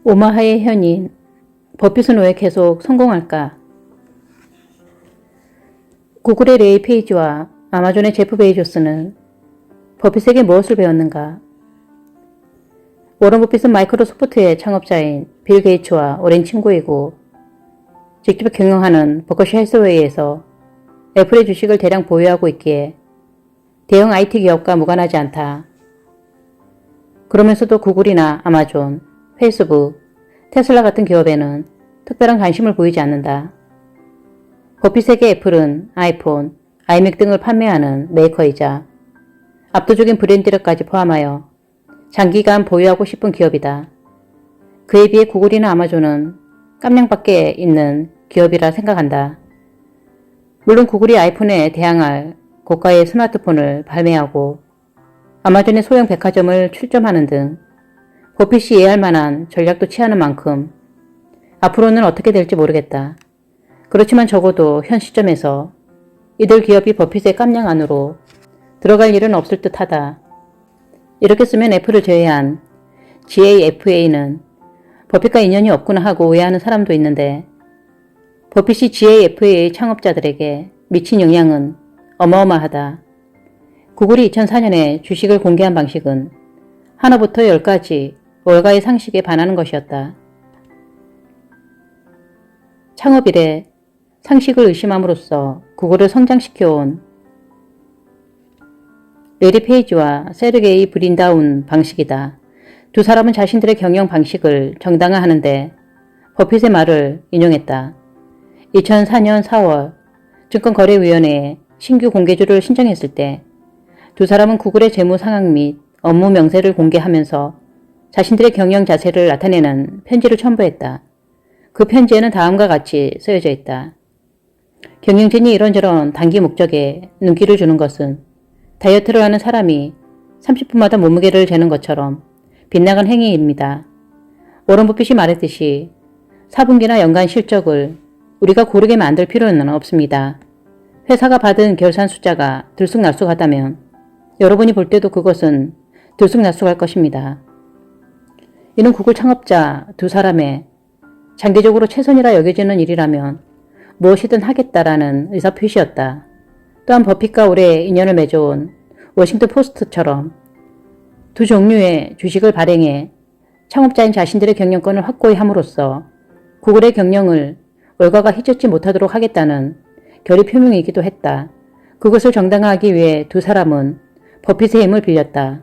오마하의 현인, 버핏은 왜 계속 성공할까? 구글의 레이 페이지와 아마존의 제프 베이조스는 버핏에게 무엇을 배웠는가? 워런 버핏은 마이크로소프트의 창업자인 빌 게이츠와 오랜 친구이고 직접 경영하는 버커셔 해서웨이에서 애플의 주식을 대량 보유하고 있기에 대형 IT 기업과 무관하지 않다. 그러면서도 구글이나 아마존, 페이스북, 테슬라 같은 기업에는 특별한 관심을 보이지 않는다. 버핏에게 애플은 아이폰, 아이맥 등을 판매하는 메이커이자 압도적인 브랜드력까지 포함하여 장기간 보유하고 싶은 기업이다. 그에 비해 구글이나 아마존은 깜냥밖에 있는 기업이라 생각한다. 물론 구글이 아이폰에 대항할 고가의 스마트폰을 발매하고 아마존의 소형 백화점을 출점하는 등 버핏이 이해할 만한 전략도 취하는 만큼 앞으로는 어떻게 될지 모르겠다. 그렇지만 적어도 현 시점에서 이들 기업이 버핏의 깜냥 안으로 들어갈 일은 없을 듯하다. 이렇게 쓰면 애플을 제외한 GAFA는 버핏과 인연이 없구나 하고 오해하는 사람도 있는데 버핏이 GAFA 창업자들에게 미친 영향은 어마어마하다. 구글이 2004년에 주식을 공개한 방식은 하나부터 10까지 월가의 상식에 반하는 것이었다. 창업 이래 상식을 의심함으로써 구글을 성장시켜온 레리 페이지와 세르게이 브린다운 방식이다. 두 사람은 자신들의 경영 방식을 정당화하는데 버핏의 말을 인용했다. 2004년 4월 증권거래위원회에 신규 공개주를 신청했을 때 두 사람은 구글의 재무 상황 및 업무 명세를 공개하면서 자신들의 경영 자세를 나타내는 편지를 첨부했다. 그 편지에는 다음과 같이 쓰여져 있다. 경영진이 이런저런 단기 목적에 눈길을 주는 것은 다이어트를 하는 사람이 30분마다 몸무게를 재는 것처럼 빗나간 행위입니다. 워런 버핏이 말했듯이 4분기나 연간 실적을 우리가 고르게 만들 필요는 없습니다. 회사가 받은 결산 숫자가 들쑥날쑥하다면 여러분이 볼 때도 그것은 들쑥날쑥할 것입니다. 이는 구글 창업자 두 사람의 장기적으로 최선이라 여겨지는 일이라면 무엇이든 하겠다라는 의사표시였다. 또한 버핏과 오래 인연을 맺어온 워싱턴 포스트처럼 두 종류의 주식을 발행해 창업자인 자신들의 경영권을 확고히 함으로써 구글의 경영을 월가가 휘젓지 못하도록 하겠다는 결의 표명이기도 했다. 그것을 정당화하기 위해 두 사람은 버핏의 힘을 빌렸다.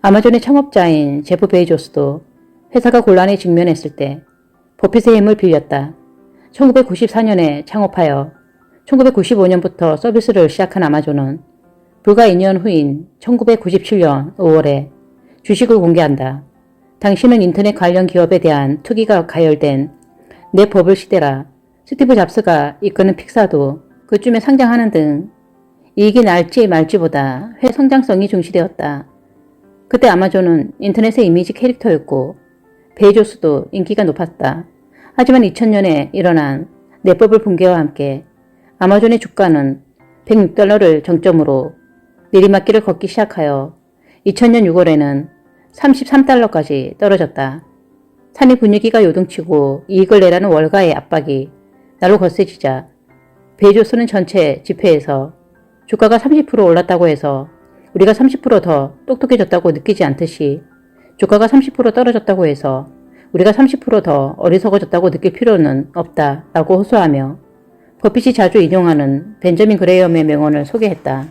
아마존의 창업자인 제프 베이조스도 회사가 곤란에 직면했을 때 버핏의 힘을 빌렸다. 1994년에 창업하여 1995년부터 서비스를 시작한 아마존은 불과 2년 후인 1997년 5월에 주식을 공개한다. 당시는 인터넷 관련 기업에 대한 투기가 가열된 넷버블 시대라 스티브 잡스가 이끄는 픽사도 그쯤에 상장하는 등 이익이 날지 말지보다 회 성장성이 중시되었다. 그때 아마존은 인터넷의 이미지 캐릭터였고 베이조스도 인기가 높았다. 하지만 2000년에 일어난 넷버블 붕괴와 함께 아마존의 주가는 $106를 정점으로 내리막길을 걷기 시작하여 2000년 6월에는 $33까지 떨어졌다. 산의 분위기가 요동치고 이익을 내라는 월가의 압박이 날로 거세지자 베이조스는 전체 집회에서 주가가 30% 올랐다고 해서 우리가 30%더 똑똑해졌다고 느끼지 않듯이 주가가 30% 떨어졌다고 해서 우리가 30%더 어리석어졌다고 느낄 필요는 없다 라고 호소하며 버핏이 자주 인용하는 벤저민 그레이엄의 명언을 소개했다.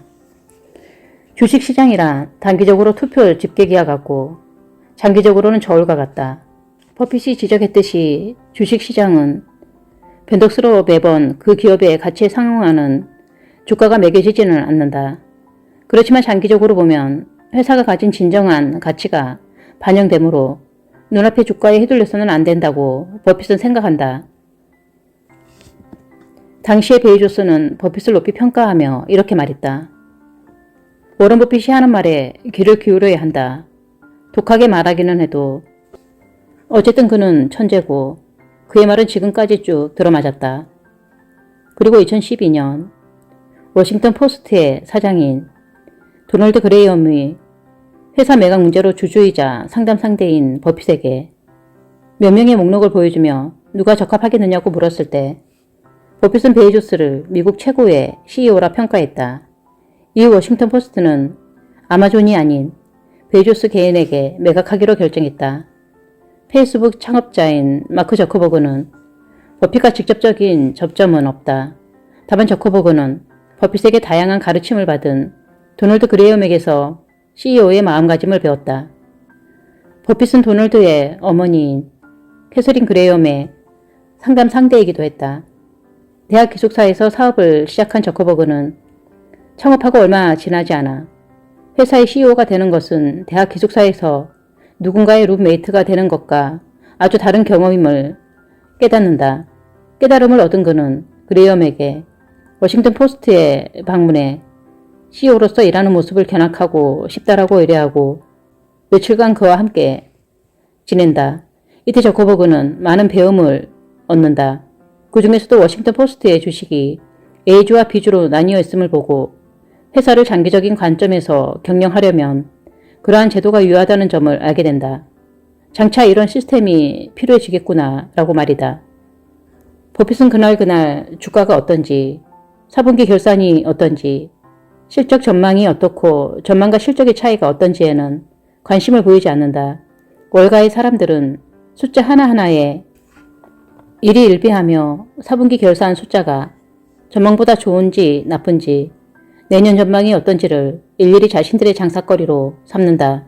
주식시장이란 단기적으로 투표 집계기와 같고 장기적으로는 저울과 같다. 버핏이 지적했듯이 주식시장은 변덕스러워 매번 그 기업의 가치에 상응하는 주가가 매겨지지는 않는다. 그렇지만 장기적으로 보면 회사가 가진 진정한 가치가 반영되므로 눈앞의 주가에 휘둘려서는 안 된다고 버핏은 생각한다. 당시의 베이조스는 버핏을 높이 평가하며 이렇게 말했다. 워런 버핏이 하는 말에 귀를 기울여야 한다. 독하게 말하기는 해도 어쨌든 그는 천재고 그의 말은 지금까지 쭉 들어맞았다. 그리고 2012년 워싱턴 포스트의 사장인 도널드 그레이엄이 회사 매각 문제로 주주이자 상담 상대인 버핏에게 몇 명의 목록을 보여주며 누가 적합하겠느냐고 물었을 때 버핏은 베이조스를 미국 최고의 CEO라 평가했다. 이후 워싱턴 포스트는 아마존이 아닌 베이조스 개인에게 매각하기로 결정했다. 페이스북 창업자인 마크 저커버그는 버핏과 직접적인 접점은 없다. 다만 저커버그는 버핏에게 다양한 가르침을 받은 도널드 그레이엄에게서 CEO의 마음가짐을 배웠다. 버핏은 도널드의 어머니인 캐서린 그레이엄의 상담 상대이기도 했다. 대학 기숙사에서 사업을 시작한 저커버그는 창업하고 얼마 지나지 않아 회사의 CEO가 되는 것은 대학 기숙사에서 누군가의 룸메이트가 되는 것과 아주 다른 경험임을 깨닫는다. 깨달음을 얻은 그는 그레이엄에게 워싱턴 포스트에 방문해 CEO로서 일하는 모습을 견학하고 싶다라고 의뢰하고 며칠간 그와 함께 지낸다. 이때 저커버그는 많은 배움을 얻는다. 그 중에서도 워싱턴 포스트의 주식이 A주와 B주로 나뉘어 있음을 보고 회사를 장기적인 관점에서 경영하려면 그러한 제도가 유효하다는 점을 알게 된다. 장차 이런 시스템이 필요해지겠구나 라고 말이다. 버핏은 그날 주가가 어떤지, 4분기 결산이 어떤지, 실적 전망이 어떻고 전망과 실적의 차이가 어떤지에는 관심을 보이지 않는다. 월가의 사람들은 숫자 하나하나에 일희일비하며 4분기 결산 숫자가 전망보다 좋은지 나쁜지 내년 전망이 어떤지를 일일이 자신들의 장사거리로 삼는다.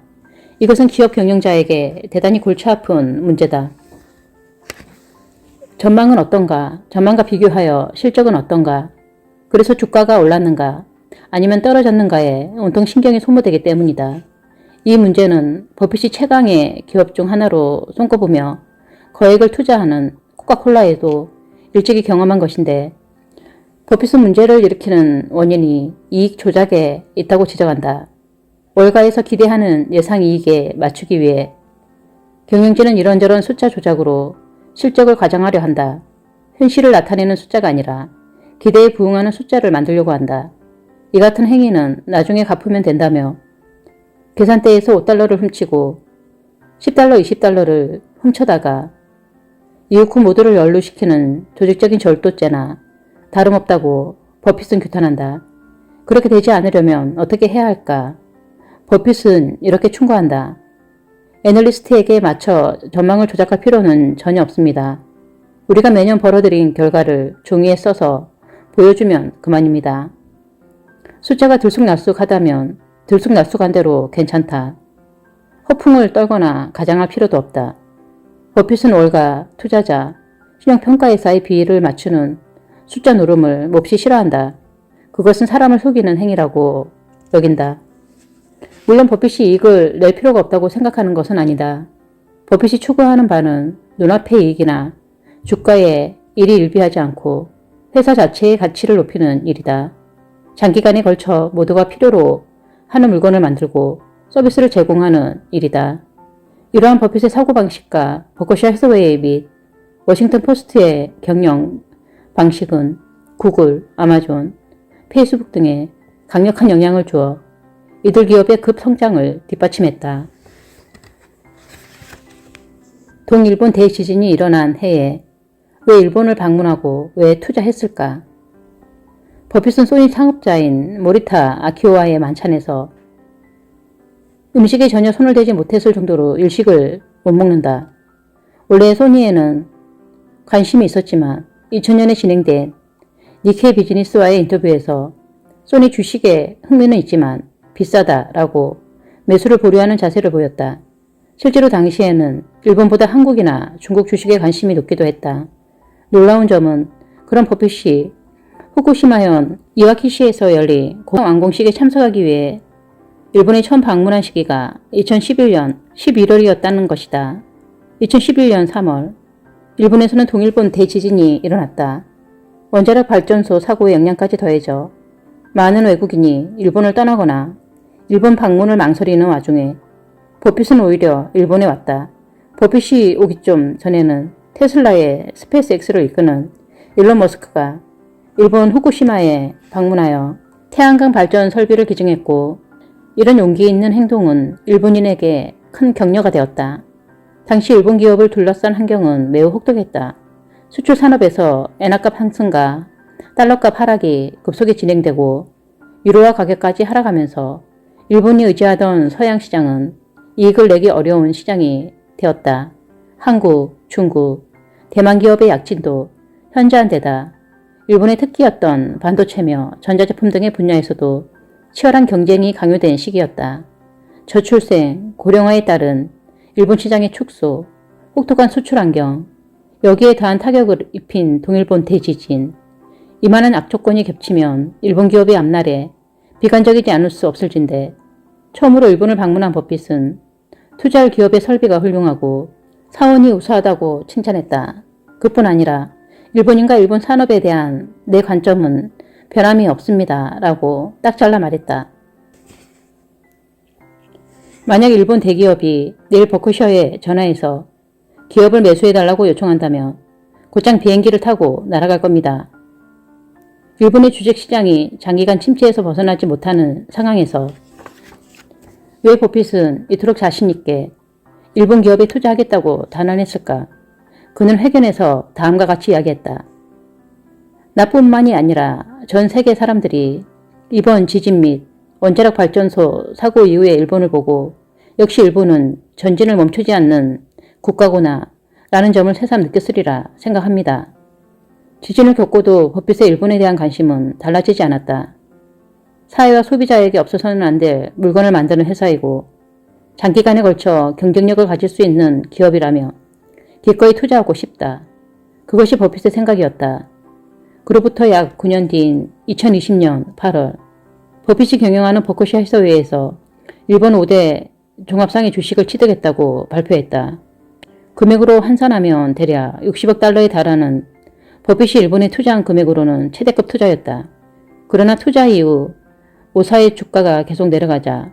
이것은 기업 경영자에게 대단히 골치 아픈 문제다. 전망은 어떤가? 전망과 비교하여 실적은 어떤가? 그래서 주가가 올랐는가? 아니면 떨어졌는가에 온통 신경이 소모되기 때문이다. 이 문제는 버핏이 최강의 기업 중 하나로 손꼽으며 거액을 투자하는 코카콜라에도 일찍이 경험한 것인데 버핏은 문제를 일으키는 원인이 이익 조작에 있다고 지적한다. 월가에서 기대하는 예상 이익에 맞추기 위해 경영진은 이런저런 숫자 조작으로 실적을 과장하려 한다. 현실을 나타내는 숫자가 아니라 기대에 부응하는 숫자를 만들려고 한다. 이 같은 행위는 나중에 갚으면 된다며 계산대에서 5달러를 훔치고 10달러, 20달러를 훔쳐다가 이후 모두를 연루시키는 조직적인 절도죄나 다름없다고 버핏은 규탄한다. 그렇게 되지 않으려면 어떻게 해야 할까? 버핏은 이렇게 충고한다. 애널리스트에게 맞춰 전망을 조작할 필요는 전혀 없습니다. 우리가 매년 벌어들인 결과를 종이에 써서 보여주면 그만입니다. 숫자가 들쑥날쑥하다면 들쑥날쑥한 대로 괜찮다. 허풍을 떨거나 가장할 필요도 없다. 버핏은 월가, 투자자, 신용평가회사의 비위를 맞추는 숫자 노름을 몹시 싫어한다. 그것은 사람을 속이는 행위라고 여긴다. 물론 버핏이 이익을 낼 필요가 없다고 생각하는 것은 아니다. 버핏이 추구하는 바는 눈앞의 이익이나 주가에 일희일비하지 않고 회사 자체의 가치를 높이는 일이다. 장기간에 걸쳐 모두가 필요로 하는 물건을 만들고 서비스를 제공하는 일이다. 이러한 버핏의 사고방식과 버커시아 해서웨이 및 워싱턴 포스트의 경영 방식은 구글, 아마존, 페이스북 등에 강력한 영향을 주어 이들 기업의 급성장을 뒷받침했다. 동일본 대지진이 일어난 해에 왜 일본을 방문하고 왜 투자했을까? 버핏은 소니 창업자인 모리타 아키오와의 만찬에서 음식에 전혀 손을 대지 못했을 정도로 일식을 못 먹는다. 원래 소니에는 관심이 있었지만 2000년에 진행된 니케이 비즈니스와의 인터뷰에서 소니 주식에 흥미는 있지만 비싸다라고 매수를 보류하는 자세를 보였다. 실제로 당시에는 일본보다 한국이나 중국 주식에 관심이 높기도 했다. 놀라운 점은 그런 버핏이 후쿠시마현 이와키시에서 열린 공항공식에 참석하기 위해 일본에 처음 방문한 시기가 2011년 11월이었다는 것이다. 2011년 3월 일본에서는 동일본 대지진이 일어났다. 원자력 발전소 사고의 영향까지 더해져 많은 외국인이 일본을 떠나거나 일본 방문을 망설이는 와중에 버핏은 오히려 일본에 왔다. 버핏이 오기 좀 전에는 테슬라의 스페이스X를 이끄는 일론 머스크가 일본 후쿠시마에 방문하여 태양광 발전 설비를 기증했고 이런 용기 있는 행동은 일본인에게 큰 격려가 되었다. 당시 일본 기업을 둘러싼 환경은 매우 혹독했다. 수출 산업에서 엔화값 상승과 달러값 하락이 급속히 진행되고 유로화 가격까지 하락하면서 일본이 의지하던 서양 시장은 이익을 내기 어려운 시장이 되었다. 한국, 중국, 대만 기업의 약진도 현저한 데다 일본의 특기였던 반도체며 전자제품 등의 분야에서도 치열한 경쟁이 강요된 시기였다. 저출생, 고령화에 따른 일본 시장의 축소, 혹독한 수출 환경, 여기에 더한 타격을 입힌 동일본 대지진, 이만한 악조건이 겹치면 일본 기업의 앞날에 비관적이지 않을 수 없을 진데 처음으로 일본을 방문한 버핏은 투자할 기업의 설비가 훌륭하고 사원이 우수하다고 칭찬했다. 그뿐 아니라 일본인과 일본 산업에 대한 내 관점은 변함이 없습니다. 라고 딱 잘라 말했다. 만약 일본 대기업이 내일 버크셔에 전화해서 기업을 매수해달라고 요청한다면 곧장 비행기를 타고 날아갈 겁니다. 일본의 주식시장이 장기간 침체에서 벗어나지 못하는 상황에서 왜 버핏은 이토록 자신있게 일본 기업에 투자하겠다고 단언했을까? 그는 회견에서 다음과 같이 이야기했다. 나뿐만이 아니라 전 세계 사람들이 이번 지진 및 원자력 발전소 사고 이후의 일본을 보고 역시 일본은 전진을 멈추지 않는 국가구나 라는 점을 새삼 느꼈으리라 생각합니다. 지진을 겪고도 버핏의 일본에 대한 관심은 달라지지 않았다. 사회와 소비자에게 없어서는 안 될 물건을 만드는 회사이고 장기간에 걸쳐 경쟁력을 가질 수 있는 기업이라며 기꺼이 투자하고 싶다. 그것이 버핏의 생각이었다. 그로부터 약 9년 뒤인 2020년 8월 버핏이 경영하는 버크셔 해서웨이에서 일본 5대 종합상의 주식을 취득했다고 발표했다. 금액으로 환산하면 대략 60억 달러에 달하는 버핏이 일본에 투자한 금액으로는 최대급 투자였다. 그러나 투자 이후 오사의 주가가 계속 내려가자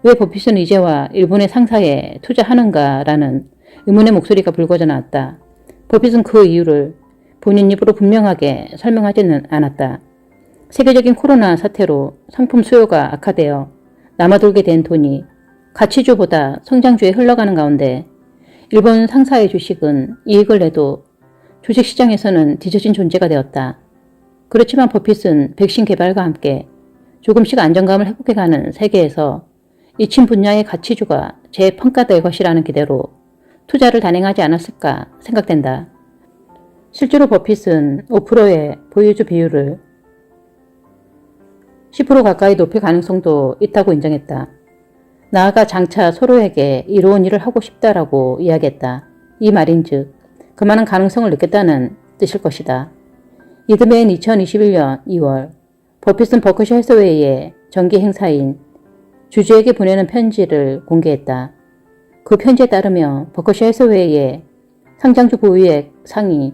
왜 버핏은 이제와 일본의 상사에 투자하는가라는 의문의 목소리가 불거져 나왔다. 버핏은 그 이유를 본인 입으로 분명하게 설명하지는 않았다. 세계적인 코로나 사태로 상품 수요가 악화되어 남아돌게 된 돈이 가치주보다 성장주에 흘러가는 가운데 일본 상사의 주식은 이익을 내도 주식시장에서는 뒤처진 존재가 되었다. 그렇지만 버핏은 백신 개발과 함께 조금씩 안정감을 회복해가는 세계에서 이친 분야의 가치주가 재평가될 것이라는 기대로 투자를 단행하지 않았을까 생각된다. 실제로 버핏은 5%의 보유주 비율을 10% 가까이 높일 가능성도 있다고 인정했다. 나아가 장차 서로에게 이로운 일을 하고 싶다라고 이야기했다. 이 말인즉 그만한 가능성을 느꼈다는 뜻일 것이다. 이듬해인 2021년 2월 버핏은 버크셔 해서웨이의 정기 행사인 주주에게 보내는 편지를 공개했다. 그 편지에 따르면 버크셔 해서웨이의 상장주 보유액 상위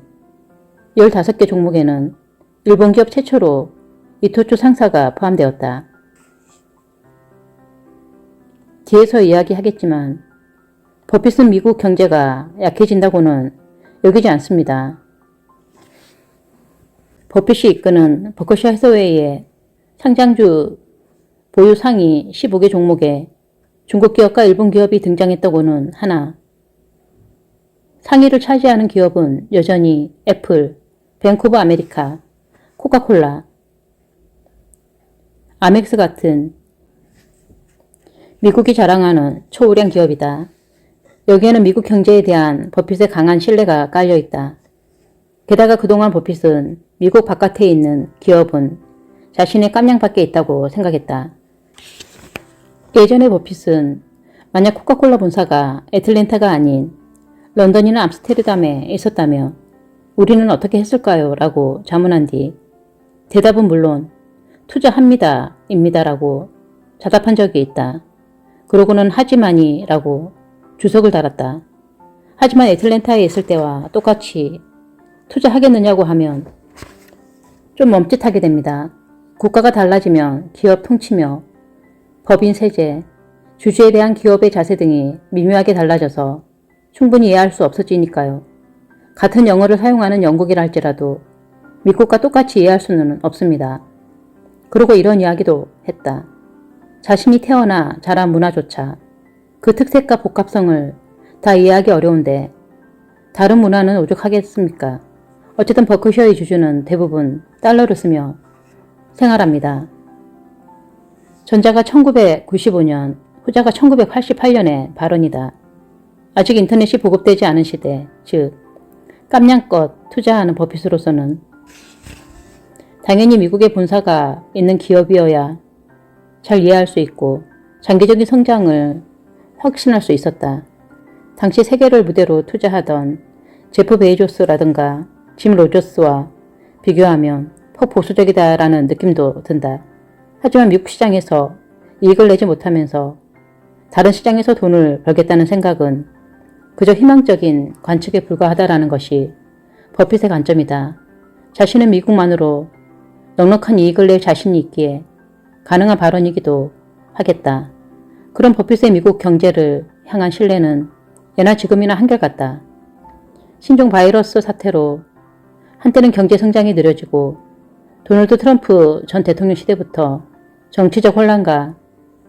15개 종목에는 일본 기업 최초로 이토츠 상사가 포함되었다. 뒤에서 이야기하겠지만 버핏은 미국 경제가 약해진다고는 여기지 않습니다. 버핏이 이끄는 버크셔 해서웨이의 상장주 보유 상위 15개 종목에 중국 기업과 일본 기업이 등장했다고는 하나 상위를 차지하는 기업은 여전히 애플, 뱅크 오브 아메리카, 코카콜라, 아멕스 같은 미국이 자랑하는 초우량 기업이다. 여기에는 미국 경제에 대한 버핏의 강한 신뢰가 깔려있다. 게다가 그동안 버핏은 미국 바깥에 있는 기업은 자신의 깜냥 밖에 있다고 생각했다. 예전에 버핏은 만약 코카콜라 본사가 애틀랜타가 아닌 런던이나 암스테르담에 있었다면 우리는 어떻게 했을까요? 라고 자문한 뒤 대답은 물론 투자합니다 입니다 라고 자답한 적이 있다. 그러고는 하지만이 라고 주석을 달았다. 하지만 애틀랜타에 있을 때와 똑같이 투자하겠느냐고 하면 좀 멈칫하게 됩니다. 국가가 달라지면 기업 통치며 법인 세제, 주주에 대한 기업의 자세 등이 미묘하게 달라져서 충분히 이해할 수 없어지니까요. 같은 영어를 사용하는 영국이라 할지라도 미국과 똑같이 이해할 수는 없습니다. 그리고 이런 이야기도 했다. 자신이 태어나 자란 문화조차 그 특색과 복합성을 다 이해하기 어려운데 다른 문화는 오죽하겠습니까? 어쨌든 버크셔의 주주는 대부분 달러를 쓰며 생활합니다. 전자가 1995년, 후자가 1988년의 발언이다. 아직 인터넷이 보급되지 않은 시대, 즉 깜냥껏 투자하는 버핏으로서는 당연히 미국의 본사가 있는 기업이어야 잘 이해할 수 있고 장기적인 성장을 확신할 수 있었다. 당시 세계를 무대로 투자하던 제프 베이조스라든가 짐 로저스와 비교하면 퍽 보수적이다라는 느낌도 든다. 하지만 미국 시장에서 이익을 내지 못하면서 다른 시장에서 돈을 벌겠다는 생각은 그저 희망적인 관측에 불과하다라는 것이 버핏의 관점이다. 자신은 미국만으로 넉넉한 이익을 낼 자신이 있기에 가능한 발언이기도 하겠다. 그런 버핏의 미국 경제를 향한 신뢰는 예나 지금이나 한결같다. 신종 바이러스 사태로 한때는 경제 성장이 느려지고 도널드 트럼프 전 대통령 시대부터 정치적 혼란과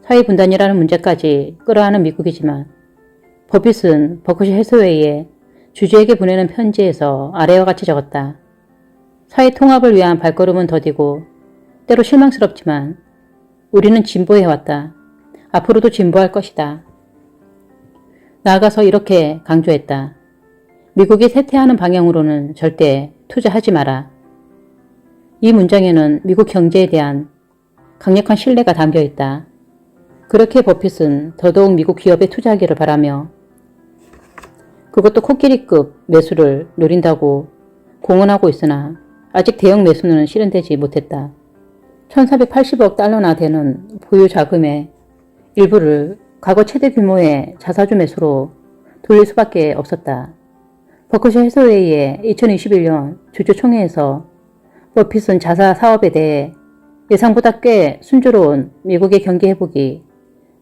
사회 분단이라는 문제까지 끌어안은 미국이지만 버핏은 버크셔 해서웨이에 주주에게 보내는 편지에서 아래와 같이 적었다. 사회 통합을 위한 발걸음은 더디고 때로 실망스럽지만 우리는 진보해왔다. 앞으로도 진보할 것이다. 나아가서 이렇게 강조했다. 미국이 쇠퇴하는 방향으로는 절대 투자하지 마라. 이 문장에는 미국 경제에 대한 강력한 신뢰가 담겨있다. 그렇게 버핏은 더더욱 미국 기업에 투자하기를 바라며 그것도 코끼리급 매수를 노린다고 공언하고 있으나 아직 대형 매수는 실현되지 못했다. 1480억 달러나 되는 보유 자금의 일부를 과거 최대 규모의 자사주 매수로 돌릴 수밖에 없었다. 버크셔 해서웨이의 2021년 주주총회에서 버핏은 자사 사업에 대해 예상보다 꽤 순조로운 미국의 경기 회복이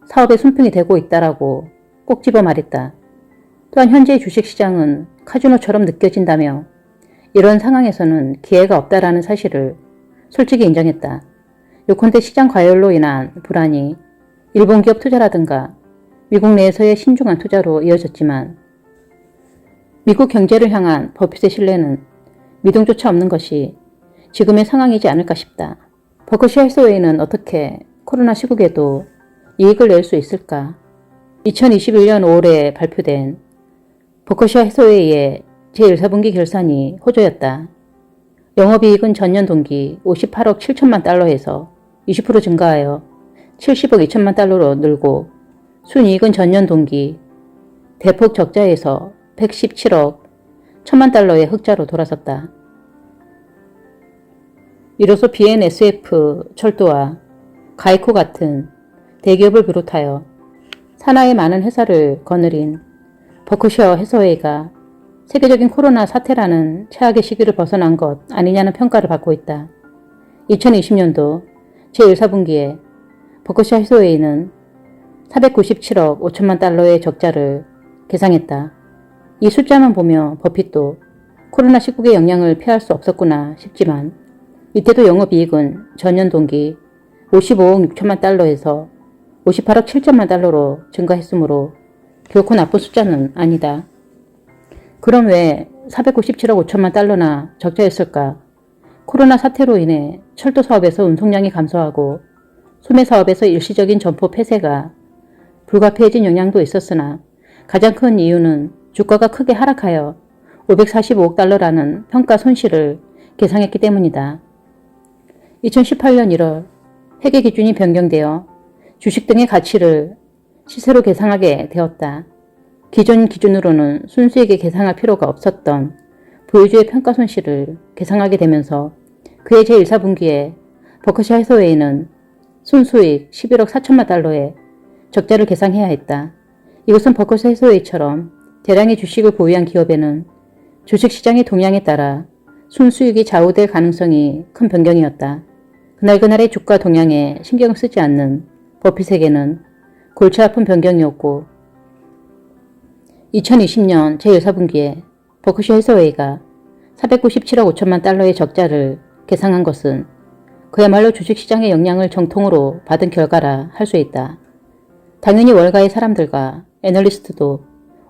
사업의 순풍이 되고 있다라고 꼭 집어 말했다. 또한 현재의 주식시장은 카지노처럼 느껴진다며 이런 상황에서는 기회가 없다라는 사실을 솔직히 인정했다. 요컨대 시장 과열로 인한 불안이 일본 기업 투자라든가 미국 내에서의 신중한 투자로 이어졌지만 미국 경제를 향한 버핏의 신뢰는 미동조차 없는 것이 지금의 상황이지 않을까 싶다. 버크셔 해서웨이는 어떻게 코로나 시국에도 이익을 낼 수 있을까? 2021년 5월에 발표된 버크셔 해서웨이의 제1사분기 결산이 호조였다. 영업이익은 전년 동기 58억 7천만 달러에서 20% 증가하여 70억 2천만 달러로 늘고 순이익은 전년 동기 대폭 적자에서 117억 1천만 달러의 흑자로 돌아섰다. 이로써 BNSF 철도와 가이코 같은 대기업을 비롯하여 산하의 많은 회사를 거느린 버크셔 해서웨이가 세계적인 코로나 사태라는 최악의 시기를 벗어난 것 아니냐는 평가를 받고 있다. 2020년도 제1사분기에 버크셔 해서웨이는 497억 5천만 달러의 적자를 계상했다. 이 숫자만 보며 버핏도 코로나 시국의 영향을 피할 수 없었구나 싶지만 이때도 영업이익은 전년 동기 55억 6천만 달러에서 58억 7천만 달러로 증가했으므로 결코 나쁜 숫자는 아니다. 그럼 왜 497억 5천만 달러나 적자였을까? 코로나 사태로 인해 철도 사업에서 운송량이 감소하고 소매 사업에서 일시적인 점포 폐쇄가 불가피해진 영향도 있었으나 가장 큰 이유는 주가가 크게 하락하여 545억 달러라는 평가 손실을 계상했기 때문이다. 2018년 1월 회계 기준이 변경되어 주식 등의 가치를 시세로 계상하게 되었다. 기존 기준으로는 순수익에 계상할 필요가 없었던 보유주의 평가 손실을 계상하게 되면서 그해 제1사분기에 버크셔 해서웨이는 순수익 11억 4천만 달러의 적자를 계상해야 했다. 이것은 버크셔 해서웨이처럼 대량의 주식을 보유한 기업에는 주식시장의 동향에 따라 순수익이 좌우될 가능성이 큰 변경이었다. 그날그날의 주가 동향에 신경을 쓰지 않는 버핏에게는 골치 아픈 변경이었고 2020년 제1사분기에 버크셔 해서웨이가 497억 5천만 달러의 적자를 계상한 것은 그야말로 주식시장의 영향을 정통으로 받은 결과라 할 수 있다. 당연히 월가의 사람들과 애널리스트도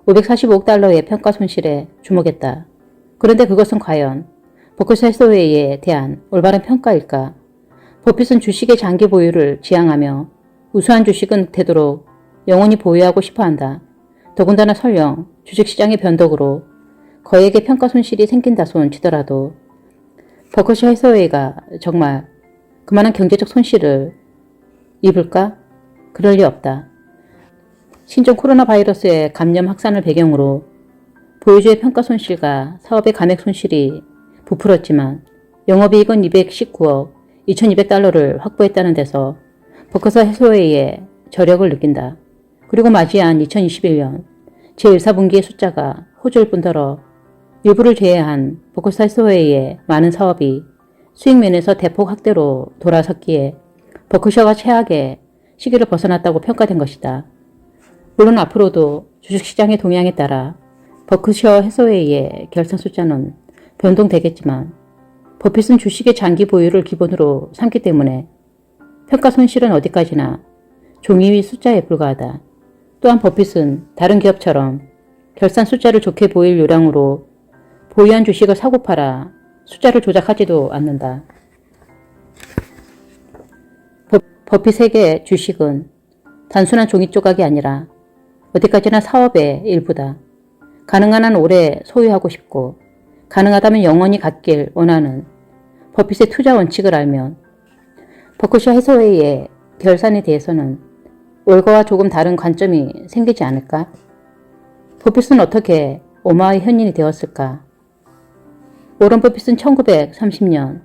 545억 달러의 평가 손실에 주목했다. 그런데 그것은 과연 버크셔 해서웨이에 대한 올바른 평가일까? 버핏은 주식의 장기 보유를 지향하며 우수한 주식은 되도록 영원히 보유하고 싶어한다. 더군다나 설령 주식시장의 변덕으로 거액의 평가 손실이 생긴다 손 치더라도 버크셔 해서웨이가 정말 그만한 경제적 손실을 입을까? 그럴 리 없다. 신종 코로나 바이러스의 감염 확산을 배경으로 보유주의 평가 손실과 사업의 감액 손실이 부풀었지만 영업이익은 219억 2200달러를 확보했다는 데서 버크셔 해서웨이의 저력을 느낀다. 그리고 맞이한 2021년 제1사분기의 숫자가 호조일 뿐더러 일부를 제외한 버크셔 해서웨이의 많은 사업이 수익 면에서 대폭 확대로 돌아섰기에 버크셔가 최악의 시기를 벗어났다고 평가된 것이다. 물론 앞으로도 주식시장의 동향에 따라 버크셔 해서웨이의 결산 숫자는 변동되겠지만 버핏은 주식의 장기 보유를 기본으로 삼기 때문에 평가 손실은 어디까지나 종이 위 숫자에 불과하다. 또한 버핏은 다른 기업처럼 결산 숫자를 좋게 보일 요량으로 보유한 주식을 사고 팔아 숫자를 조작하지도 않는다. 버핏에게 주식은 단순한 종이 조각이 아니라 어디까지나 사업의 일부다. 가능한 한 오래 소유하고 싶고 가능하다면 영원히 갖길 원하는 버핏의 투자 원칙을 알면 버크셔 해서웨이의 결산에 대해서는 월가와 조금 다른 관점이 생기지 않을까? 버핏은 어떻게 오마의 현인이 되었을까? 워런 버핏은 1930년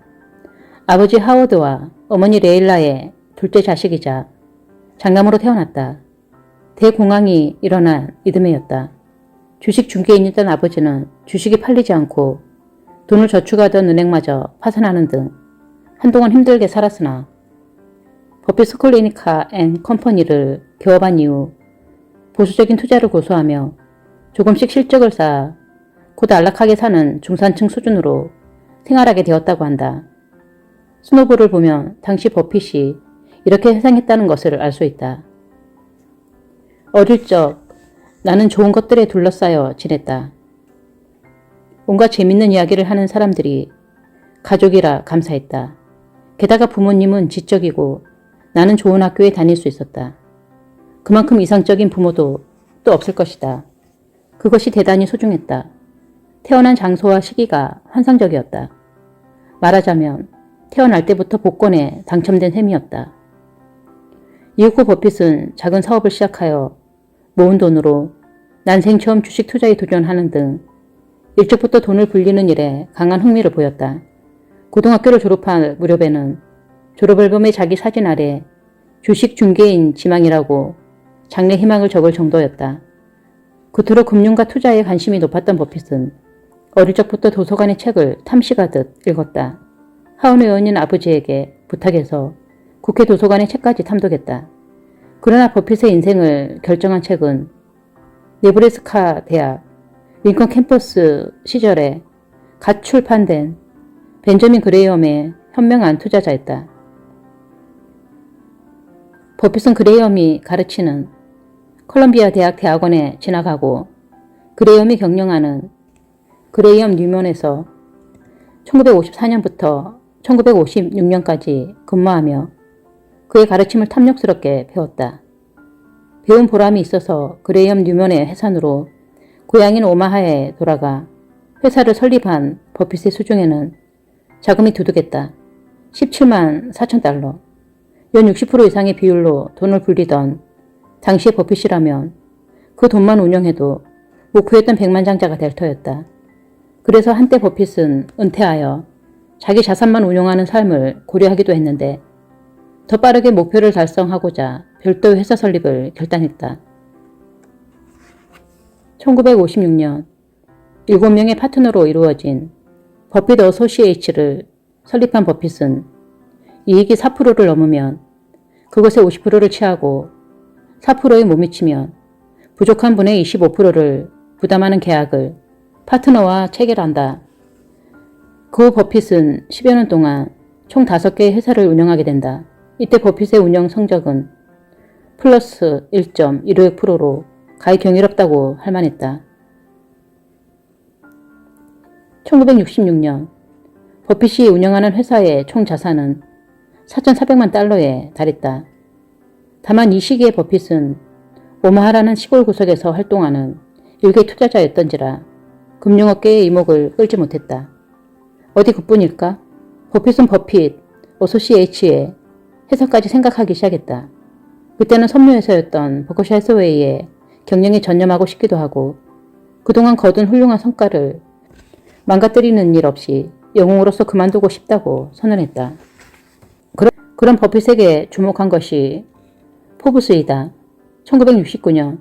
아버지 하워드와 어머니 레일라의 둘째 자식이자 장남으로 태어났다. 대공황이 일어난 이듬해였다. 주식 중개인이던 아버지는 주식이 팔리지 않고 돈을 저축하던 은행마저 파산하는 등 한동안 힘들게 살았으나 버핏 스콜레니카 앤 컴퍼니를 개업한 이후 보수적인 투자를 고수하며 조금씩 실적을 쌓아 곧 안락하게 사는 중산층 수준으로 생활하게 되었다고 한다. 스노볼을 보면 당시 버핏이 이렇게 회상했다는 것을 알 수 있다. 어릴 적 나는 좋은 것들에 둘러싸여 지냈다. 온갖 재밌는 이야기를 하는 사람들이 가족이라 감사했다. 게다가 부모님은 지적이고 나는 좋은 학교에 다닐 수 있었다. 그만큼 이상적인 부모도 또 없을 것이다. 그것이 대단히 소중했다. 태어난 장소와 시기가 환상적이었다. 말하자면 태어날 때부터 복권에 당첨된 셈이었다. 이후 버핏은 작은 사업을 시작하여 모은 돈으로 난생 처음 주식 투자에 도전하는 등 일찍부터 돈을 불리는 일에 강한 흥미를 보였다. 고등학교를 졸업할 무렵에는 졸업앨범에 자기 사진 아래 주식 중개인 지망이라고 장래 희망을 적을 정도였다. 그토록 금융과 투자에 관심이 높았던 버핏은 어릴 적부터 도서관의 책을 탐식하듯 읽었다. 하원 의원인 아버지에게 부탁해서 국회 도서관의 책까지 탐독했다. 그러나 버핏의 인생을 결정한 책은 네브래스카 대학 링컨 캠퍼스 시절에 갓 출판된 벤저민 그레이엄의 현명한 투자자였다. 버핏은 그레이엄이 가르치는 컬럼비아 대학 대학원에 진학하고 그레이엄이 경영하는 그레이엄 뉴먼에서 1954년부터 1956년까지 근무하며 그의 가르침을 탐욕스럽게 배웠다. 배운 보람이 있어서 그레이엄 뉴먼의 해산으로 고향인 오마하에 돌아가 회사를 설립한 버핏의 수중에는 자금이 두둑했다. 17만 4천 달러. 연 60% 이상의 비율로 돈을 불리던 당시의 버핏이라면 그 돈만 운용해도 목표했던 백만장자가 될 터였다. 그래서 한때 버핏은 은퇴하여 자기 자산만 운용하는 삶을 고려하기도 했는데 더 빠르게 목표를 달성하고자 별도의 회사 설립을 결단했다. 1956년 7명의 파트너로 이루어진 버핏 어소시에이츠를 설립한 버핏은 이익이 4%를 넘으면 그것의 50%를 취하고 4%에 못 미치면 부족한 분의 25%를 부담하는 계약을 파트너와 체결한다. 그 후 버핏은 10여 년 동안 총 5개의 회사를 운영하게 된다. 이때 버핏의 운영 성적은 플러스 1.15%로 가히 경이롭다고 할 만했다. 1966년 버핏이 운영하는 회사의 총 자산은 4,400만 달러에 달했다. 다만 이 시기의 버핏은 오마하라는 시골 구석에서 활동하는 일개 투자자였던지라 금융업계의 이목을 끌지 못했다. 어디 그뿐일까? 버핏은 버핏, 어소시에이츠의 회사까지 생각하기 시작했다. 그때는 섬유회사였던 버커셔 해서웨이의 경영에 전념하고 싶기도 하고 그동안 거둔 훌륭한 성과를 망가뜨리는 일 없이 영웅으로서 그만두고 싶다고 선언했다. 그런 버핏에게 주목한 것이 포브스이다. 1969년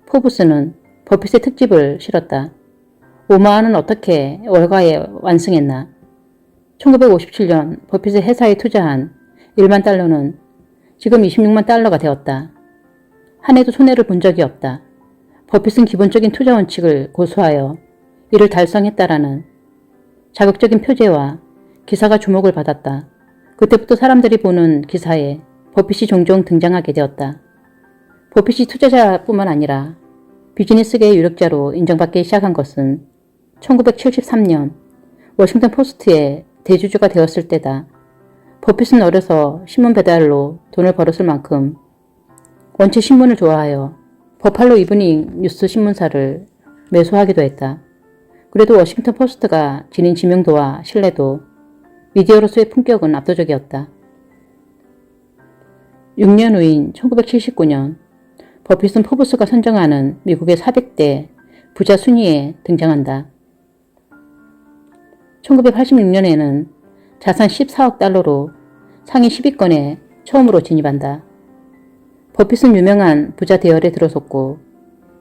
포브스는 버핏의 특집을 실었다. 오마하는 어떻게 월가에 완승했나? 1957년 버핏의 회사에 투자한 1만 달러는 지금 26만 달러가 되었다. 한 해도 손해를 본 적이 없다. 버핏은 기본적인 투자 원칙을 고수하여 이를 달성했다라는 자극적인 표제와 기사가 주목을 받았다. 그때부터 사람들이 보는 기사에 버핏이 종종 등장하게 되었다. 버핏이 투자자뿐만 아니라 비즈니스계의 유력자로 인정받기 시작한 것은 1973년 워싱턴 포스트의 대주주가 되었을 때다. 버핏은 어려서 신문 배달로 돈을 벌었을 만큼 원체 신문을 좋아하여 버팔로 이브닝 뉴스 신문사를 매수하기도 했다. 그래도 워싱턴 포스트가 지닌知名도와 신뢰도, 미디어로서의 품격은 압도적이었다. 6년 후인 1979년 버핏은 포브스가 선정하는 미국의 400대 부자 순위에 등장한다. 1986년에는 자산 14억 달러로 상위 10위권에 처음으로 진입한다. 버핏은 유명한 부자 대열에 들어섰고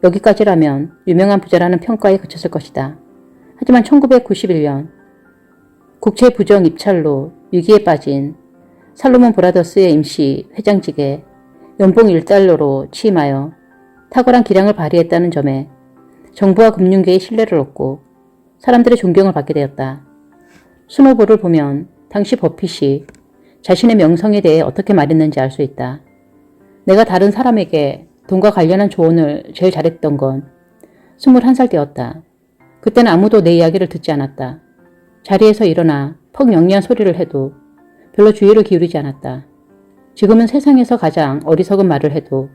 여기까지라면 유명한 부자라는 평가에 그쳤을 것이다. 하지만 1991년 국채 부정 입찰로 위기에 빠진 살로몬 브라더스의 임시 회장직에 연봉 1달러로 취임하여 탁월한 기량을 발휘했다는 점에 정부와 금융계의 신뢰를 얻고 사람들의 존경을 받게 되었다. 스노볼을 보면 당시 버핏이 자신의 명성에 대해 어떻게 말했는지 알 수 있다. 내가 다른 사람에게 돈과 관련한 조언을 제일 잘했던 건 21살 때였다. 그때는 아무도 내 이야기를 듣지 않았다. 자리에서 일어나 퍽 영리한 소리를 해도 별로 주의를 기울이지 않았다. 지금은 세상에서 가장 어리석은 말을 해도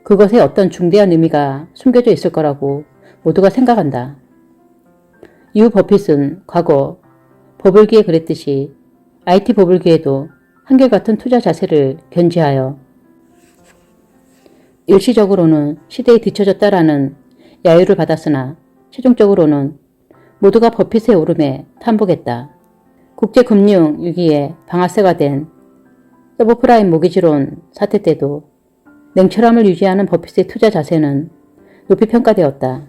그것에 어떤 중대한 의미가 숨겨져 있을 거라고 모두가 생각한다. 이후 버핏은 과거 버블기에 그랬듯이 IT 버블기에도 한결같은 투자 자세를 견지하여 일시적으로는 시대에 뒤처졌다라는 야유를 받았으나 최종적으로는 모두가 버핏의 오름에 탄복했다. 국제금융 위기에 방아쇠가 된 서브프라임 모기지론 사태 때도 냉철함을 유지하는 버핏의 투자 자세는 높이 평가되었다.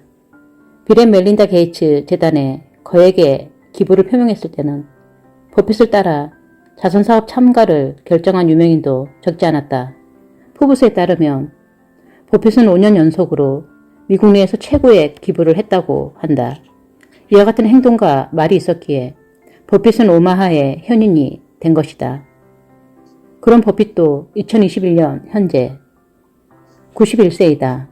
빌 앤 멜린다 게이츠 재단에 거액의 기부를 표명했을 때는 버핏을 따라 자선사업 참가를 결정한 유명인도 적지 않았다. 포브스에 따르면 버핏은 5년 연속으로 미국 내에서 최고의 기부를 했다고 한다. 이와 같은 행동과 말이 있었기에 버핏은 오마하의 현인이 된 것이다. 그런 버핏도 2021년 현재 91세이다.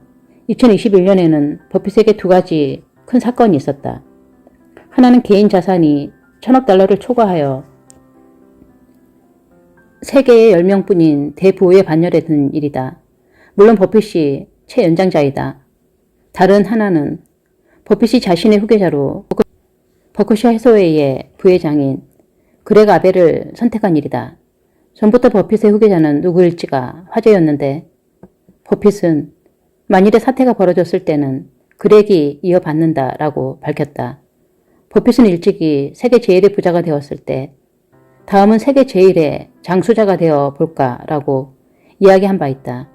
2021년에는 버핏에게 두 가지 큰 사건이 있었다. 하나는 개인 자산이 1,000억 달러를 초과하여 세계의 10명뿐인 대부호의 반열에 든 일이다. 물론 버핏이 최연장자이다. 다른 하나는 버핏이 자신의 후계자로 버크셔 해서웨이의 부회장인 그렉 아벨을 선택한 일이다. 전부터 버핏의 후계자는 누구일지가 화제였는데 버핏은 만일의 사태가 벌어졌을 때는 그렉이 이어받는다라고 밝혔다. 버핏은 일찍이 세계 제1의 부자가 되었을 때 다음은 세계 제1의 장수자가 되어 볼까라고 이야기한 바 있다.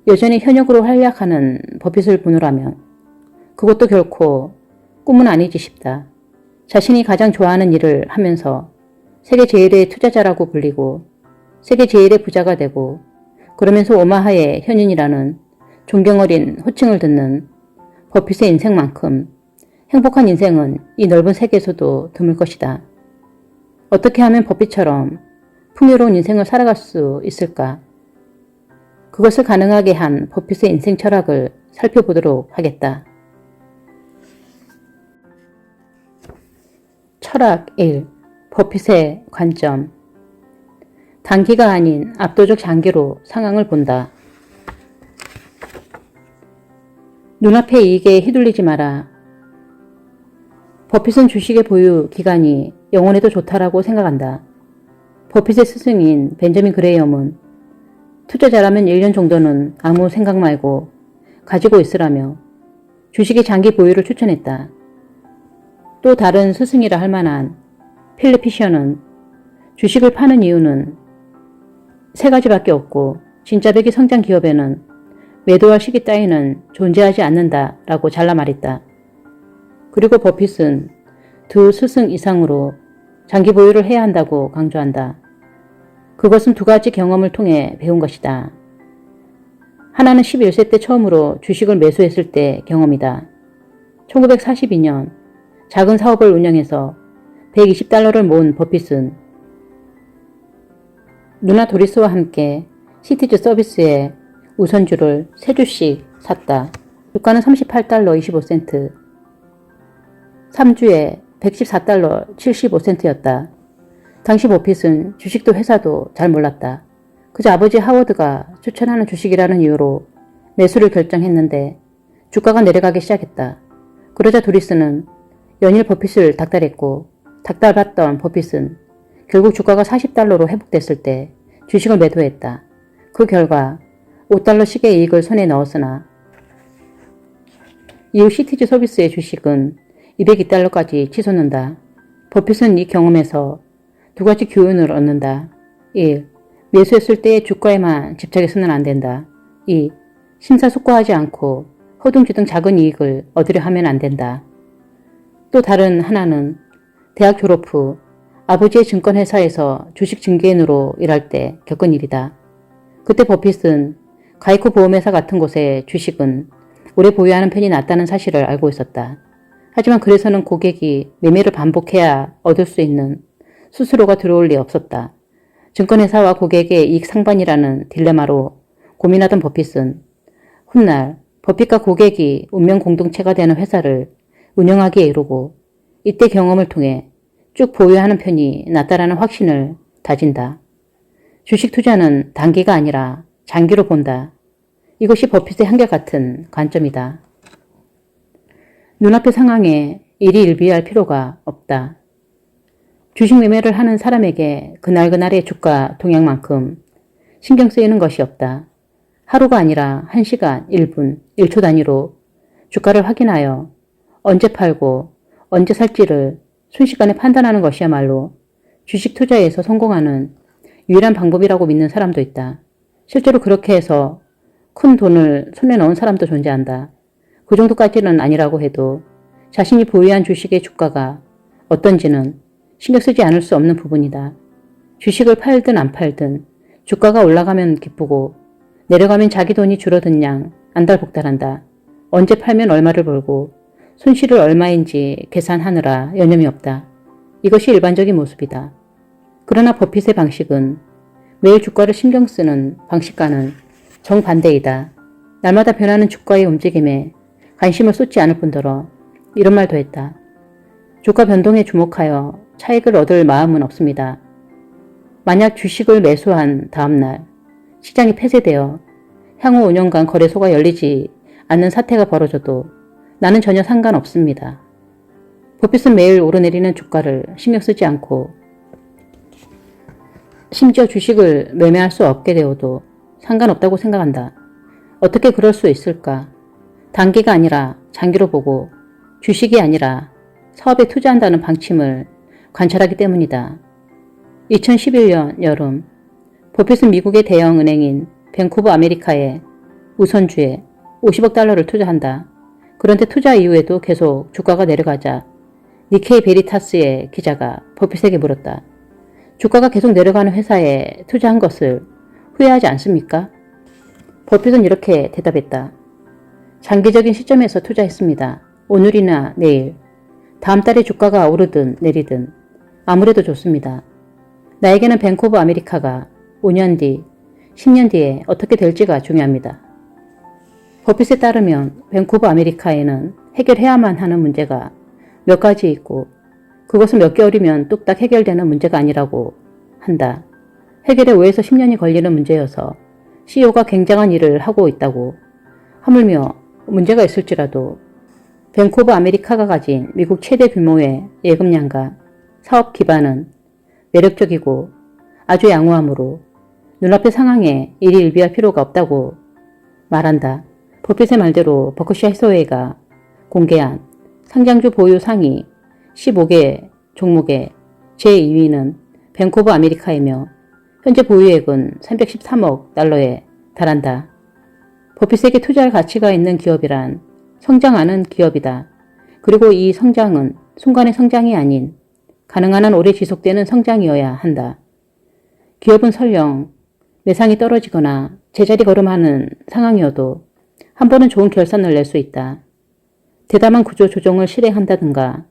여전히 현역으로 활약하는 버핏을 보노라면 그것도 결코 꿈은 아니지 싶다. 자신이 가장 좋아하는 일을 하면서 세계 제1의 투자자라고 불리고 세계 제1의 부자가 되고 그러면서 오마하의 현인이라는 존경어린 호칭을 듣는 버핏의 인생만큼 행복한 인생은 이 넓은 세계에서도 드물 것이다. 어떻게 하면 버핏처럼 풍요로운 인생을 살아갈 수 있을까? 그것을 가능하게 한 버핏의 인생 철학을 살펴보도록 하겠다. 철학 1. 버핏의 관점. 단기가 아닌 압도적 장기로 상황을 본다. 눈앞의 이익에 휘둘리지 마라. 버핏은 주식의 보유 기간이 영원해도 좋다라고 생각한다. 버핏의 스승인 벤저민 그레이엄은 투자자라면 1년 정도는 아무 생각 말고 가지고 있으라며 주식의 장기 보유를 추천했다. 또 다른 스승이라 할 만한 필립 피셔는 주식을 파는 이유는 세 가지밖에 없고 진짜 배기 성장 기업에는 매도할 시기 따위는 존재하지 않는다라고 잘라 말했다. 그리고 버핏은 두 스승 이상으로 장기 보유를 해야 한다고 강조한다. 그것은 두 가지 경험을 통해 배운 것이다. 하나는 11세 때 처음으로 주식을 매수했을 때 경험이다. 1942년 작은 사업을 운영해서 $120를 모은 버핏은 누나 도리스와 함께 시티즈 서비스의 우선주를 3주씩 샀다. 주가는 $38.25, 3주에 $114.75였다. 당시 버핏은 주식도 회사도 잘 몰랐다. 그저 아버지 하워드가 추천하는 주식이라는 이유로 매수를 결정했는데 주가가 내려가기 시작했다. 그러자 도리스는 연일 버핏을 닥달했고 닥달받던 버핏은 결국 주가가 $40로 회복됐을 때 주식을 매도했다. 그 결과 $5씩의 이익을 손에 넣었으나 이후 시티즈 서비스의 주식은 $202까지 치솟는다. 버핏은 이 경험에서 두 가지 교훈을 얻는다. 1. 매수했을 때의 주가에만 집착해서는 안 된다. 2. 심사숙고하지 않고 허둥지둥 작은 이익을 얻으려 하면 안 된다. 또 다른 하나는 대학 졸업 후 아버지의 증권회사에서 주식 증기인으로 일할 때 겪은 일이다. 그때 버핏은 가이코 보험회사 같은 곳의 주식은 오래 보유하는 편이 낫다는 사실을 알고 있었다. 하지만 그래서는 고객이 매매를 반복해야 얻을 수 있는 수수료가 들어올 리 없었다. 증권회사와 고객의 이익 상반이라는 딜레마로 고민하던 버핏은 훗날 버핏과 고객이 운명 공동체가 되는 회사를 운영하기에 이르고 이때 경험을 통해 쭉 보유하는 편이 낫다라는 확신을 다진다. 주식 투자는 단기가 아니라 장기로 본다. 이것이 버핏의 한결같은 관점이다. 눈앞의 상황에 일희일비할 필요가 없다. 주식 매매를 하는 사람에게 그날그날의 주가 동향만큼 신경 쓰이는 것이 없다. 하루가 아니라 1시간, 1분, 1초 단위로 주가를 확인하여 언제 팔고 언제 살지를 순식간에 판단하는 것이야말로 주식 투자에서 성공하는 유일한 방법이라고 믿는 사람도 있다. 실제로 그렇게 해서 큰 돈을 손에 넣은 사람도 존재한다. 그 정도까지는 아니라고 해도 자신이 보유한 주식의 주가가 어떤지는 신경 쓰지 않을 수 없는 부분이다. 주식을 팔든 안 팔든 주가가 올라가면 기쁘고 내려가면 자기 돈이 줄어든 양 안달복달한다. 언제 팔면 얼마를 벌고 손실을 얼마인지 계산하느라 여념이 없다. 이것이 일반적인 모습이다. 그러나 버핏의 방식은 매일 주가를 신경 쓰는 방식과는 정반대이다. 날마다 변하는 주가의 움직임에 관심을 쏟지 않을 뿐더러 이런 말도 했다. 주가 변동에 주목하여 차익을 얻을 마음은 없습니다. 만약 주식을 매수한 다음날 시장이 폐쇄되어 향후 5년간 거래소가 열리지 않는 사태가 벌어져도 나는 전혀 상관없습니다. 버핏은 매일 오르내리는 주가를 신경 쓰지 않고 심지어 주식을 매매할 수 없게 되어도 상관없다고 생각한다. 어떻게 그럴 수 있을까? 단기가 아니라 장기로 보고 주식이 아니라 사업에 투자한다는 방침을 관찰하기 때문이다. 2011년 여름 버핏은 미국의 대형 은행인 뱅크 오브 아메리카의 우선주에 $50억 투자한다. 그런데 투자 이후에도 계속 주가가 내려가자 니케이 베리타스의 기자가 버핏에게 물었다. 주가가 계속 내려가는 회사에 투자한 것을 후회하지 않습니까? 버핏은 이렇게 대답했다. 장기적인 시점에서 투자했습니다. 오늘이나 내일, 다음 달에 주가가 오르든 내리든 아무래도 좋습니다. 나에게는 뱅크 오브 아메리카가 5년 뒤, 10년 뒤에 어떻게 될지가 중요합니다. 버핏에 따르면 밴쿠버 아메리카에는 해결해야만 하는 문제가 몇 가지 있고 그것은 몇 개월이면 뚝딱 해결되는 문제가 아니라고 한다. 해결에 5에서 10년이 걸리는 문제여서 CEO가 굉장한 일을 하고 있다고. 하물며 문제가 있을지라도 밴쿠버 아메리카가 가진 미국 최대 규모의 예금량과 사업 기반은 매력적이고 아주 양호하므로 눈앞의 상황에 일희일비할 필요가 없다고 말한다. 버핏의 말대로 버크셔 해서웨이가 공개한 상장주 보유 상위 15개 종목의 제2위는 밴쿠버 아메리카이며 현재 보유액은 313억 달러에 달한다. 버핏에게 투자할 가치가 있는 기업이란 성장하는 기업이다. 그리고 이 성장은 순간의 성장이 아닌 가능한 한 오래 지속되는 성장이어야 한다. 기업은 설령 매상이 떨어지거나 제자리 걸음하는 상황이어도 한 번은 좋은 결산을 낼 수 있다. 대담한 구조 조정을 실행한다든가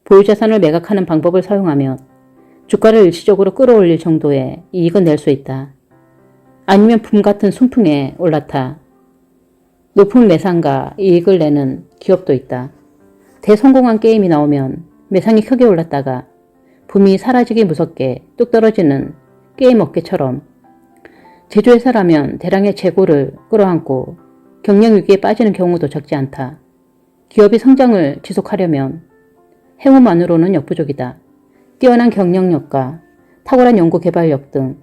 보유자산을 매각하는 방법을 사용하면 주가를 일시적으로 끌어올릴 정도의 이익은 낼 수 있다. 아니면 붐 같은 순풍에 올라타 높은 매상과 이익을 내는 기업도 있다. 대성공한 게임이 나오면 매상이 크게 올랐다가 붐이 사라지기 무섭게 뚝 떨어지는 게임 업계처럼 제조회사라면 대량의 재고를 끌어안고 경영위기에 빠지는 경우도 적지 않다. 기업이 성장을 지속하려면 행운만으로는 역부족이다. 뛰어난 경영력과 탁월한 연구개발력 등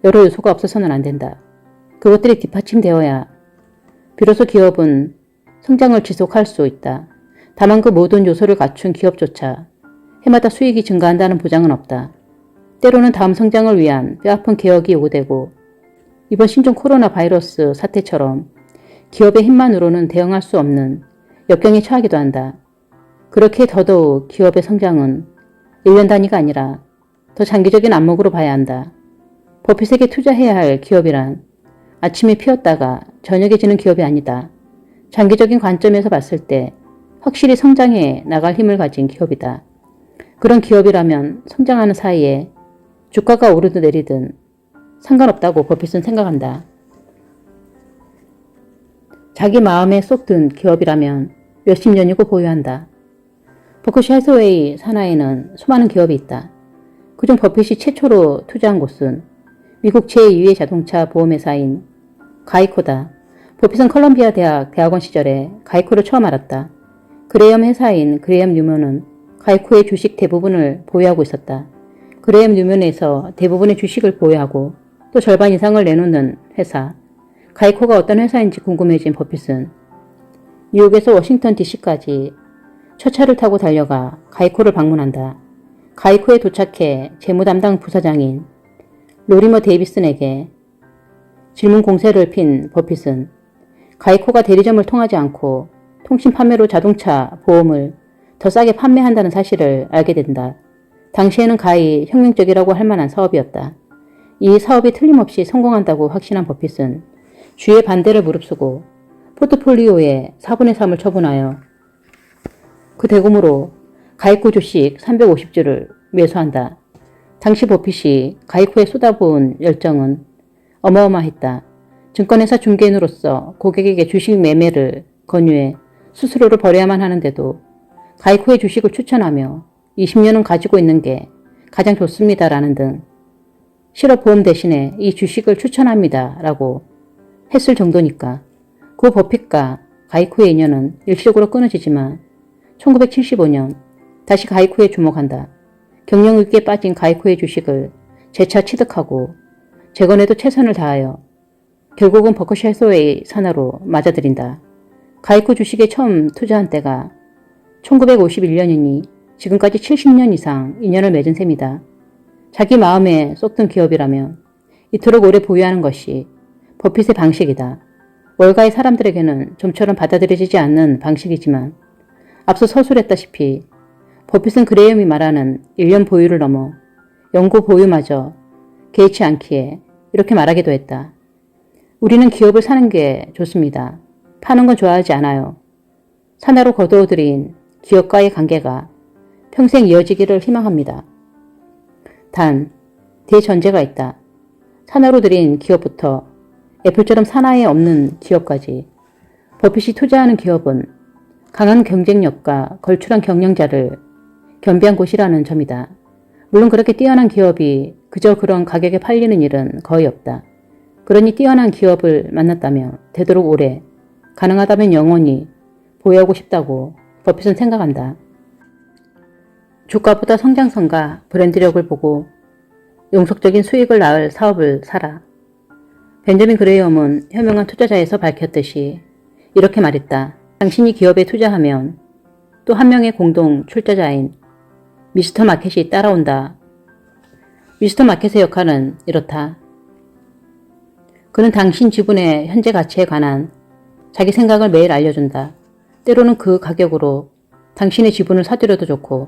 여러 요소가 없어서는 안 된다. 그것들이 뒷받침되어야 비로소 기업은 성장을 지속할 수 있다. 다만 그 모든 요소를 갖춘 기업조차 해마다 수익이 증가한다는 보장은 없다. 때로는 다음 성장을 위한 뼈아픈 개혁이 요구되고 이번 신종 코로나 바이러스 사태처럼 기업의 힘만으로는 대응할 수 없는 역경에 처하기도 한다. 그렇게 더더욱 기업의 성장은 1년 단위가 아니라 더 장기적인 안목으로 봐야 한다. 버핏에게 투자해야 할 기업이란 아침에 피었다가 저녁에 지는 기업이 아니다. 장기적인 관점에서 봤을 때 확실히 성장해 나갈 힘을 가진 기업이다. 그런 기업이라면 성장하는 사이에 주가가 오르든 내리든 상관없다고 버핏은 생각한다. 자기 마음에 쏙 든 기업이라면 몇십 년이고 보유한다. 버크셔 해서웨이 산하에는 수많은 기업이 있다. 그중 버핏이 최초로 투자한 곳은 미국 제2의 자동차 보험회사인 가이코다. 버핏은 컬럼비아 대학 대학원 시절에 가이코를 처음 알았다. 그레엄 회사인 그레엄 뉴먼은 가이코의 주식 대부분을 보유하고 있었다. 그레엄 뉴먼에서 대부분의 주식을 보유하고 또 절반 이상을 내놓는 회사. 가이코가 어떤 회사인지 궁금해진 버핏은 뉴욕에서 워싱턴 DC까지 첫 차를 타고 달려가 가이코를 방문한다. 가이코에 도착해 재무담당 부사장인 로리머 데이비슨에게 질문 공세를 핀 버핏은 가이코가 대리점을 통하지 않고 통신 판매로 자동차 보험을 더 싸게 판매한다는 사실을 알게 된다. 당시에는 가히 혁명적이라고 할 만한 사업이었다. 이 사업이 틀림없이 성공한다고 확신한 버핏은 주의 반대를 무릅쓰고 포트폴리오의 4분의 3을 처분하여 그 대금으로 가이코 주식 350주를 매수한다. 당시 버핏이 가이코에 쏟아부은 열정은 어마어마했다. 증권회사 중개인으로서 고객에게 주식 매매를 권유해 수수료를 벌여야만 하는데도 가이코의 주식을 추천하며 20년은 가지고 있는 게 가장 좋습니다라는 등 실업보험 대신에 이 주식을 추천합니다 라고 했을 정도니까 그 버핏과 가이코의 인연은 일시적으로 끊어지지만 1975년 다시 가이코에 주목한다. 경영위기에 빠진 가이코의 주식을 재차 취득하고 재건에도 최선을 다하여 결국은 버크셔 해서웨이 산하로 맞아들인다. 가이코 주식에 처음 투자한 때가 1951년이니 지금까지 70년 이상 인연을 맺은 셈이다. 자기 마음에 쏙든 기업이라면 이토록 오래 보유하는 것이 버핏의 방식이다. 월가의 사람들에게는 좀처럼 받아들여지지 않는 방식이지만 앞서 서술했다시피 버핏은 그레엄이 말하는 1년 보유를 넘어 연구 보유마저 개의치 않기에 이렇게 말하기도 했다. 우리는 기업을 사는 게 좋습니다. 파는 건 좋아하지 않아요. 산하로 거두어들인 기업과의 관계가 평생 이어지기를 희망합니다. 단, 대전제가 있다. 산하로 들인 기업부터 애플처럼 산하에 없는 기업까지 버핏이 투자하는 기업은 강한 경쟁력과 걸출한 경영자를 겸비한 곳이라는 점이다. 물론 그렇게 뛰어난 기업이 그저 그런 가격에 팔리는 일은 거의 없다. 그러니 뛰어난 기업을 만났다면 되도록 오래, 가능하다면 영원히 보유하고 싶다고 버핏은 생각한다. 주가보다 성장성과 브랜드력을 보고 용속적인 수익을 낳을 사업을 사라. 벤저민 그레이엄은 현명한 투자자에서 밝혔듯이 이렇게 말했다. 당신이 기업에 투자하면 또 한 명의 공동 출자자인 미스터 마켓이 따라온다. 미스터 마켓의 역할은 이렇다. 그는 당신 지분의 현재 가치에 관한 자기 생각을 매일 알려준다. 때로는 그 가격으로 당신의 지분을 사들여도 좋고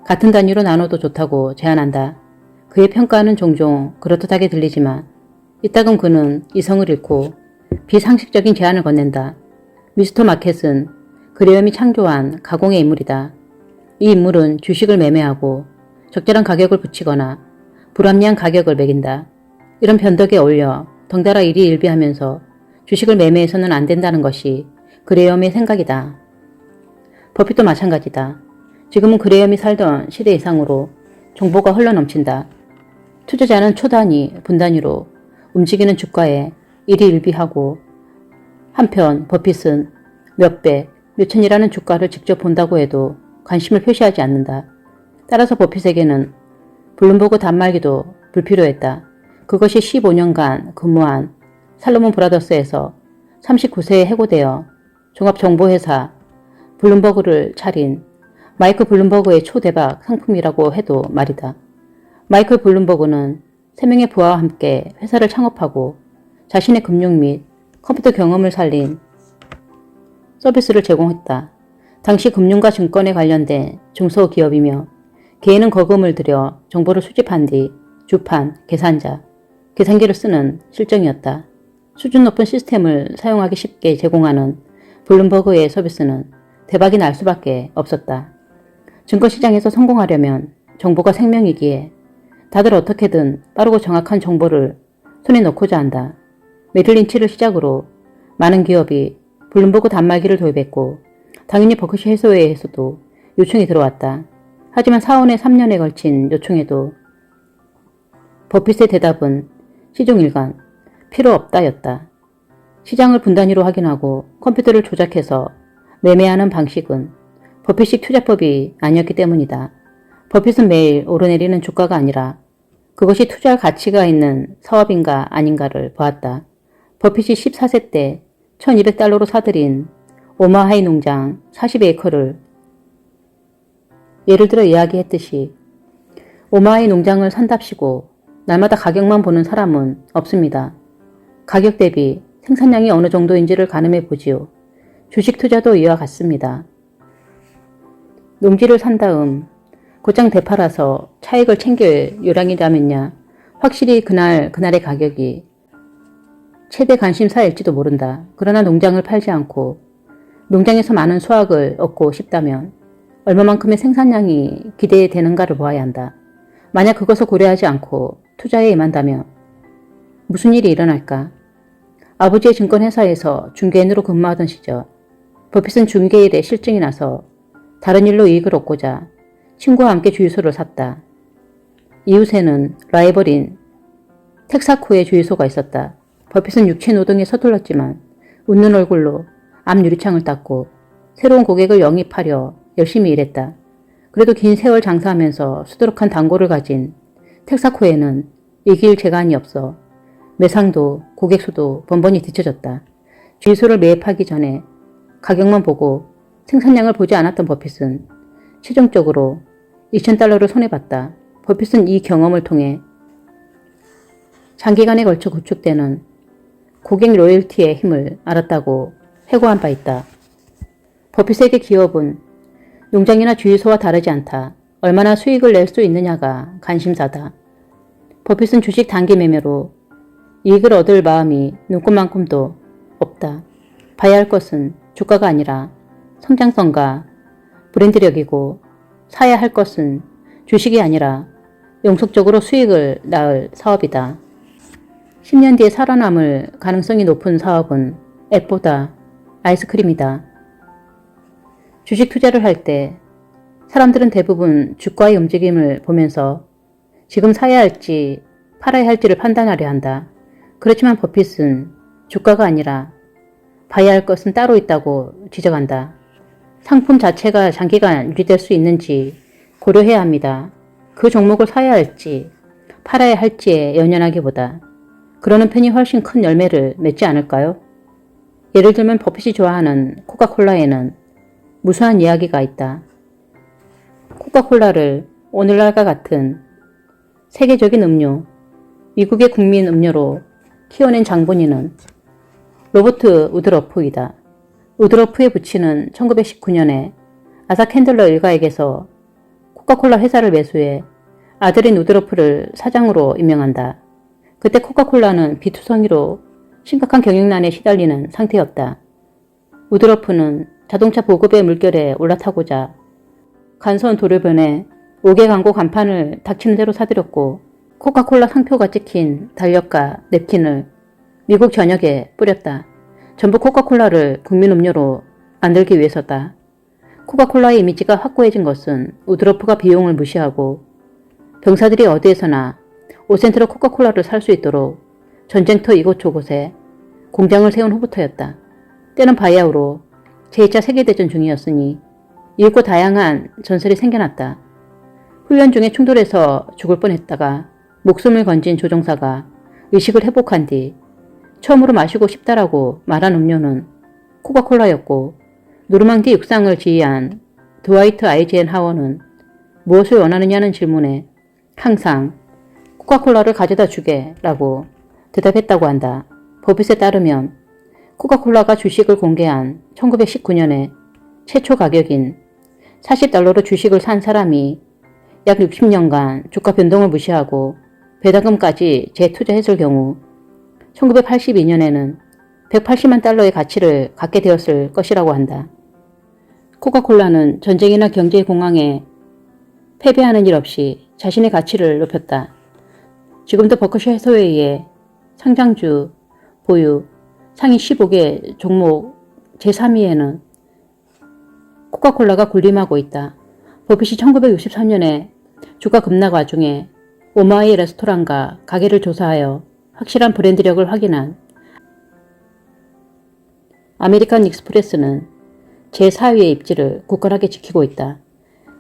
같은 단위로 나눠도 좋다고 제안한다. 그의 평가는 종종 그렇듯하게 들리지만 이따금 그는 이성을 잃고 비상식적인 제안을 건넨다. 미스터 마켓은 그레엄이 창조한 가공의 인물이다. 이 인물은 주식을 매매하고 적절한 가격을 붙이거나 불합리한 가격을 매긴다. 이런 변덕에 어울려 덩달아 일희일비하면서 주식을 매매해서는 안 된다는 것이 그레엄의 생각이다. 버핏도 마찬가지다. 지금은 그레엄이 살던 시대 이상으로 정보가 흘러넘친다. 투자자는 초단위, 분단위로 움직이는 주가에 일희일비하고 한편 버핏은 몇 배, 몇천이라는 주가를 직접 본다고 해도 관심을 표시하지 않는다. 따라서 버핏에게는 블룸버그 단말기도 불필요했다. 그것이 15년간 근무한 살로몬 브라더스에서 39세에 해고되어 종합정보회사 블룸버그를 차린 마이클 블룸버그의 초대박 상품이라고 해도 말이다. 마이클 블룸버그는 3명의 부하와 함께 회사를 창업하고 자신의 금융 및 컴퓨터 경험을 살린 서비스를 제공했다. 당시 금융과 증권에 관련된 중소기업이며 개인은 거금을 들여 정보를 수집한 뒤 주판, 계산자, 계산기를 쓰는 실정이었다. 수준 높은 시스템을 사용하기 쉽게 제공하는 블룸버그의 서비스는 대박이 날 수밖에 없었다. 증권시장에서 성공하려면 정보가 생명이기에 다들 어떻게든 빠르고 정확한 정보를 손에 넣고자 한다. 메릴 린치를 시작으로 많은 기업이 블룸버그 단말기를 도입했고 당연히 버크셔 해서웨이에서도 요청이 들어왔다. 하지만 사원의 3년에 걸친 요청에도 버핏의 대답은 시종일관 필요 없다였다. 시장을 분단위로 확인하고 컴퓨터를 조작해서 매매하는 방식은 버핏식 투자법이 아니었기 때문이다. 버핏은 매일 오르내리는 주가가 아니라 그것이 투자할 가치가 있는 사업인가 아닌가를 보았다. 버핏이 14세 때 1200달러로 사들인 오마하이 농장 40에이커를 예를 들어 이야기했듯이 오마하이 농장을 산답시고 날마다 가격만 보는 사람은 없습니다. 가격 대비 생산량이 어느 정도인지를 가늠해 보지요. 주식 투자도 이와 같습니다. 농지를 산 다음 곧장 되팔아서 차익을 챙길 요량이라면야 확실히 그날의 가격이 최대 관심사일지도 모른다. 그러나 농장을 팔지 않고 농장에서 많은 수확을 얻고 싶다면 얼마만큼의 생산량이 기대되는가를 보아야 한다. 만약 그것을 고려하지 않고 투자에 임한다면 무슨 일이 일어날까? 아버지의 증권회사에서 중개인으로 근무하던 시절 버핏은 중개일에 실증이 나서 다른 일로 이익을 얻고자 친구와 함께 주유소를 샀다. 이웃에는 라이벌인 텍사코의 주유소가 있었다. 버핏은 육체 노동에 서툴렀지만 웃는 얼굴로 앞 유리창을 닦고 새로운 고객을 영입하려 열심히 일했다. 그래도 긴 세월 장사하면서 수두룩한 단골을 가진 텍사코에는 이길 재간이 없어 매상도 고객 수도 번번이 뒤처졌다. 주유소를 매입하기 전에 가격만 보고 생산량을 보지 않았던 버핏은 최종적으로 2,000달러를 손해봤다. 버핏은 이 경험을 통해 장기간에 걸쳐 구축되는 고객 로열티의 힘을 알았다고 해고한 바 있다. 버핏에게 기업은 농장이나 주유소와 다르지 않다. 얼마나 수익을 낼 수 있느냐가 관심사다. 버핏은 주식 단기 매매로 이익을 얻을 마음이 눈꼽만큼도 없다. 봐야 할 것은 주가가 아니라 성장성과 브랜드력이고 사야 할 것은 주식이 아니라 영속적으로 수익을 낳을 사업이다. 10년 뒤에 살아남을 가능성이 높은 사업은 앱보다 아이스크림이다. 주식 투자를 할 때 사람들은 대부분 주가의 움직임을 보면서 지금 사야 할지 팔아야 할지를 판단하려 한다. 그렇지만 버핏은 주가가 아니라 봐야 할 것은 따로 있다고 지적한다. 상품 자체가 장기간 유지될 수 있는지 고려해야 합니다. 그 종목을 사야 할지 팔아야 할지에 연연하기보다 그러는 편이 훨씬 큰 열매를 맺지 않을까요? 예를 들면 버핏이 좋아하는 코카콜라에는 무수한 이야기가 있다. 코카콜라를 오늘날과 같은 세계적인 음료, 미국의 국민 음료로 키워낸 장본인은 로버트 우드러프이다. 우드러프의 부친은 1919년에 아사 캔들러 일가에게서 코카콜라 회사를 매수해 아들인 우드러프를 사장으로 임명한다. 그때 코카콜라는 비투성이로 심각한 경영난에 시달리는 상태였다. 우드러프는 자동차 보급의 물결에 올라타고자 간소한 도료변에 5개 광고 간판을 닥치는 대로 사들였고 코카콜라 상표가 찍힌 달력과 냅킨을 미국 전역에 뿌렸다. 전부 코카콜라를 국민음료로 만들기 위해서다. 코카콜라의 이미지가 확고해진 것은 우드러프가 비용을 무시하고 병사들이 어디에서나 5센트로 코카콜라를 살 수 있도록 전쟁터 이곳저곳에 공장을 세운 후부터였다. 때는 바야흐로 제2차 세계대전 중이었으니 이윽고 다양한 전설이 생겨났다. 훈련 중에 충돌해서 죽을 뻔했다가 목숨을 건진 조종사가 의식을 회복한 뒤 처음으로 마시고 싶다라고 말한 음료는 코카콜라였고, 노르망디 육상을 지휘한 드와이트 아이젠하워는 무엇을 원하느냐는 질문에 항상 코카콜라를 가져다 주게 라고 대답했다고 한다. 버핏에 따르면 코카콜라가 주식을 공개한 1919년에 최초 가격인 $40로 주식을 산 사람이 약 60년간 주가 변동을 무시하고 배당금까지 재투자했을 경우 1982년에는 $180만 달러의 가치를 갖게 되었을 것이라고 한다. 코카콜라는 전쟁이나 경제 공황에 패배하는 일 없이 자신의 가치를 높였다. 지금도 버크셔 해서웨이의 상장주 보유 상위 15개 종목 제3위에는 코카콜라가 군림하고 있다. 버핏이 1963년에 주가 급락 와중에 오마이 레스토랑과 가게를 조사하여 확실한 브랜드력을 확인한 아메리칸 익스프레스는 제4위의 입지를 굳건하게 지키고 있다.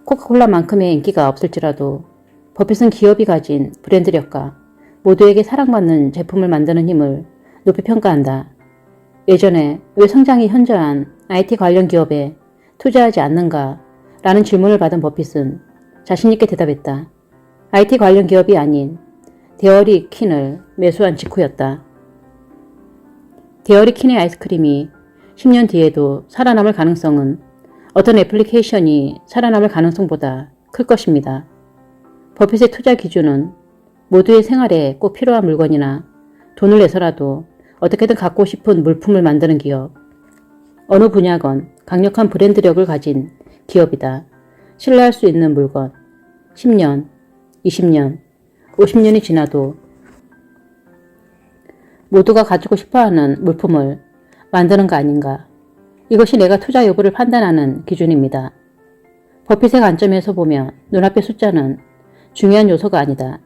코카콜라만큼의 인기가 없을지라도 버핏은 기업이 가진 브랜드력과 모두에게 사랑받는 제품을 만드는 힘을 높이 평가한다. 예전에 왜 성장이 현저한 IT 관련 기업에 투자하지 않는가 라는 질문을 받은 버핏은 자신있게 대답했다. IT 관련 기업이 아닌 데어리 퀸을 매수한 직후였다. 데어리 퀸의 아이스크림이 10년 뒤에도 살아남을 가능성은 어떤 애플리케이션이 살아남을 가능성보다 클 것입니다. 버핏의 투자 기준은 모두의 생활에 꼭 필요한 물건이나 돈을 내서라도 어떻게든 갖고 싶은 물품을 만드는 기업, 어느 분야건 강력한 브랜드력을 가진 기업이다. 신뢰할 수 있는 물건, 10년, 20년, 50년이 지나도 모두가 가지고 싶어하는 물품을 만드는 거 아닌가. 이것이 내가 투자 여부를 판단하는 기준입니다. 버핏의 관점에서 보면 눈앞의 숫자는 중요한 요소가 아니다.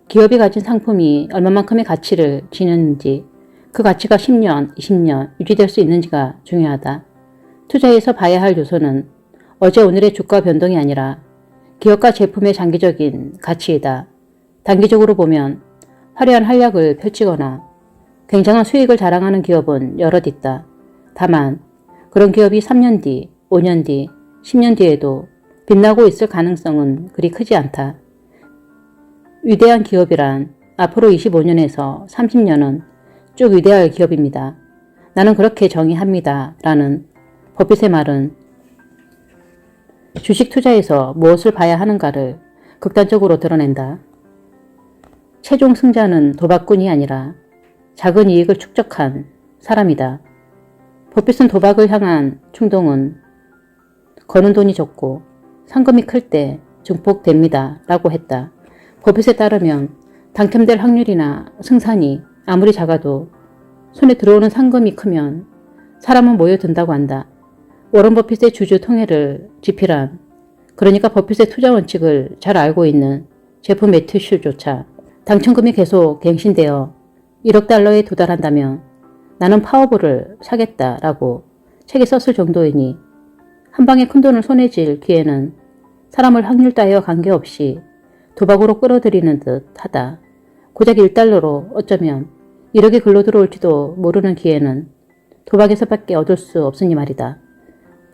기업이 가진 상품이 얼마만큼의 가치를 지녔는지, 그 가치가 10년, 20년 유지될 수 있는지가 중요하다. 투자에서 봐야 할 요소는 어제 오늘의 주가 변동이 아니라 기업과 제품의 장기적인 가치이다. 단기적으로 보면 화려한 활약을 펼치거나 굉장한 수익을 자랑하는 기업은 여럿 있다. 다만 그런 기업이 3년 뒤, 5년 뒤, 10년 뒤에도 빛나고 있을 가능성은 그리 크지 않다. 위대한 기업이란 앞으로 25년에서 30년은 쭉 위대할 기업입니다. 나는 그렇게 정의합니다. 라는 버핏의 말은 주식 투자에서 무엇을 봐야 하는가를 극단적으로 드러낸다. 최종 승자는 도박꾼이 아니라 작은 이익을 축적한 사람이다. 버핏은 도박을 향한 충동은 거는 돈이 적고 상금이 클 때 증폭됩니다. 라고 했다. 버핏에 따르면 당첨될 확률이나 승산이 아무리 작아도 손에 들어오는 상금이 크면 사람은 모여든다고 한다. 워런 버핏의 주주 통해를 지필한, 그러니까 버핏의 투자 원칙을 잘 알고 있는 제프 매튜슈조차 당첨금이 계속 갱신되어 1억 달러에 도달한다면 나는 파워볼을 사겠다라고 책에 썼을 정도이니 한 방에 큰돈을 손에 쥘 기회는 사람을 확률 따위와 관계없이 도박으로 끌어들이는 듯 하다. 고작 1달러로 어쩌면 1억이 글로 들어올지도 모르는 기회는 도박에서밖에 얻을 수 없으니 말이다.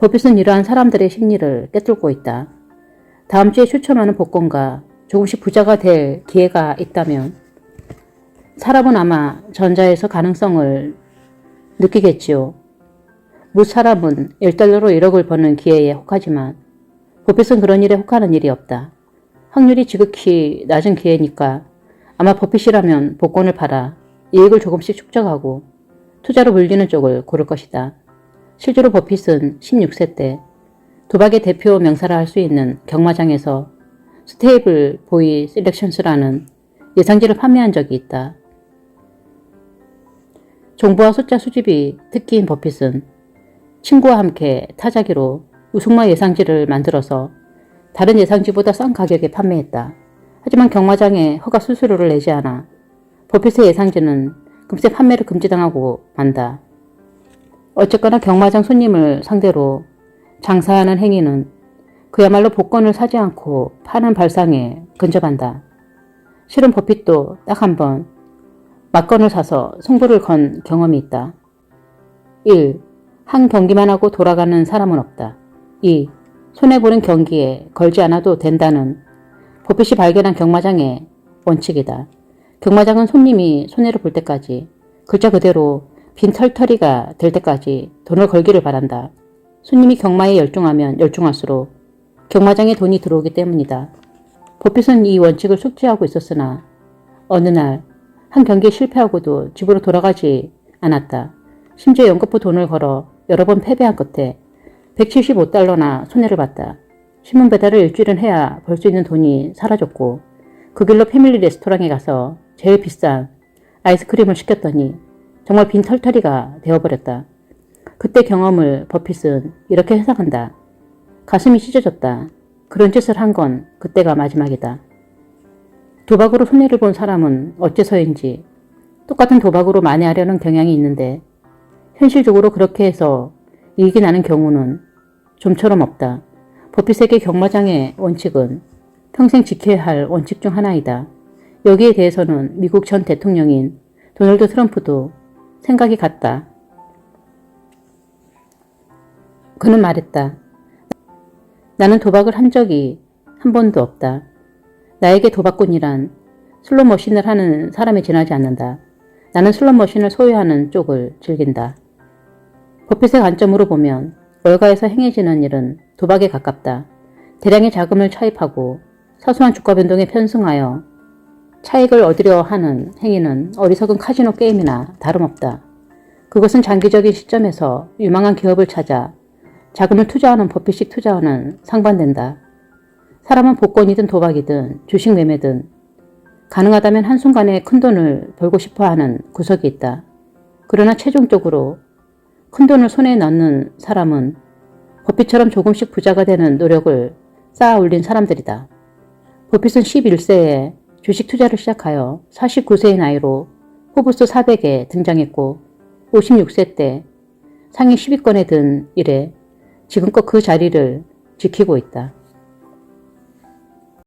버핏은 이러한 사람들의 심리를 꿰뚫고 있다. 다음 주에 추첨하는 복권과 조금씩 부자가 될 기회가 있다면 사람은 아마 전자에서 가능성을 느끼겠지요. 무 사람은 1달러로 1억을 버는 기회에 혹하지만 버핏은 그런 일에 혹하는 일이 없다. 확률이 지극히 낮은 기회니까 아마 버핏이라면 복권을 팔아 이익을 조금씩 축적하고 투자로 물리는 쪽을 고를 것이다. 실제로 버핏은 16세 때 도박의 대표 명사라 할 수 있는 경마장에서 스테이블 보이 셀렉션스라는 예상지를 판매한 적이 있다. 정보와 숫자 수집이 특기인 버핏은 친구와 함께 타자기로 우승마 예상지를 만들어서 다른 예상지보다 싼 가격에 판매했다. 하지만 경마장에 허가 수수료를 내지 않아 버핏의 예상지는 금세 판매를 금지당하고 만다. 어쨌거나 경마장 손님을 상대로 장사하는 행위는 그야말로 복권을 사지 않고 파는 발상에 근접한다. 실은 버핏도 딱 한 번 막건을 사서 승부를 건 경험이 있다. 1. 한 경기만 하고 돌아가는 사람은 없다. 2. 손해보는 경기에 걸지 않아도 된다는 버핏이 발견한 경마장의 원칙이다. 경마장은 손님이 손해를 볼 때까지, 글자 그대로 빈 털터리가 될 때까지 돈을 걸기를 바란다. 손님이 경마에 열중하면 열중할수록 경마장에 돈이 들어오기 때문이다. 버핏은 이 원칙을 숙지하고 있었으나 어느 날 한 경기에 실패하고도 집으로 돌아가지 않았다. 심지어 연거푸 돈을 걸어 여러 번 패배한 끝에 175달러나 손해를 봤다. 신문 배달을 일주일은 해야 벌 수 있는 돈이 사라졌고 그 길로 패밀리 레스토랑에 가서 제일 비싼 아이스크림을 시켰더니 정말 빈 털터리가 되어버렸다. 그때 경험을 버핏은 이렇게 해석한다. 가슴이 찢어졌다. 그런 짓을 한 건 그때가 마지막이다. 도박으로 손해를 본 사람은 어째서인지 똑같은 도박으로 만회하려는 경향이 있는데 현실적으로 그렇게 해서 이익이 나는 경우는 좀처럼 없다. 버핏에게 경마장의 원칙은 평생 지켜야 할 원칙 중 하나이다. 여기에 대해서는 미국 전 대통령인 도널드 트럼프도 생각이 같다. 그는 말했다. 나는 도박을 한 적이 한 번도 없다. 나에게 도박꾼이란 슬롯머신을 하는 사람이 지나지 않는다. 나는 슬롯머신을 소유하는 쪽을 즐긴다. 버핏의 관점으로 보면 월가에서 행해지는 일은 도박에 가깝다. 대량의 자금을 차입하고 사소한 주가 변동에 편승하여 차익을 얻으려 하는 행위는 어리석은 카지노 게임이나 다름없다. 그것은 장기적인 시점에서 유망한 기업을 찾아 자금을 투자하는 버핏식 투자와는 상반된다. 사람은 복권이든 도박이든 주식 매매든 가능하다면 한순간에 큰돈을 벌고 싶어하는 구석이 있다. 그러나 최종적으로 큰돈을 손에 넣는 사람은 버핏처럼 조금씩 부자가 되는 노력을 쌓아 올린 사람들이다. 버핏은 11세에 주식 투자를 시작하여 49세의 나이로 포브스 400에 등장했고 56세 때 상위 10위권에 든 이래 지금껏 그 자리를 지키고 있다.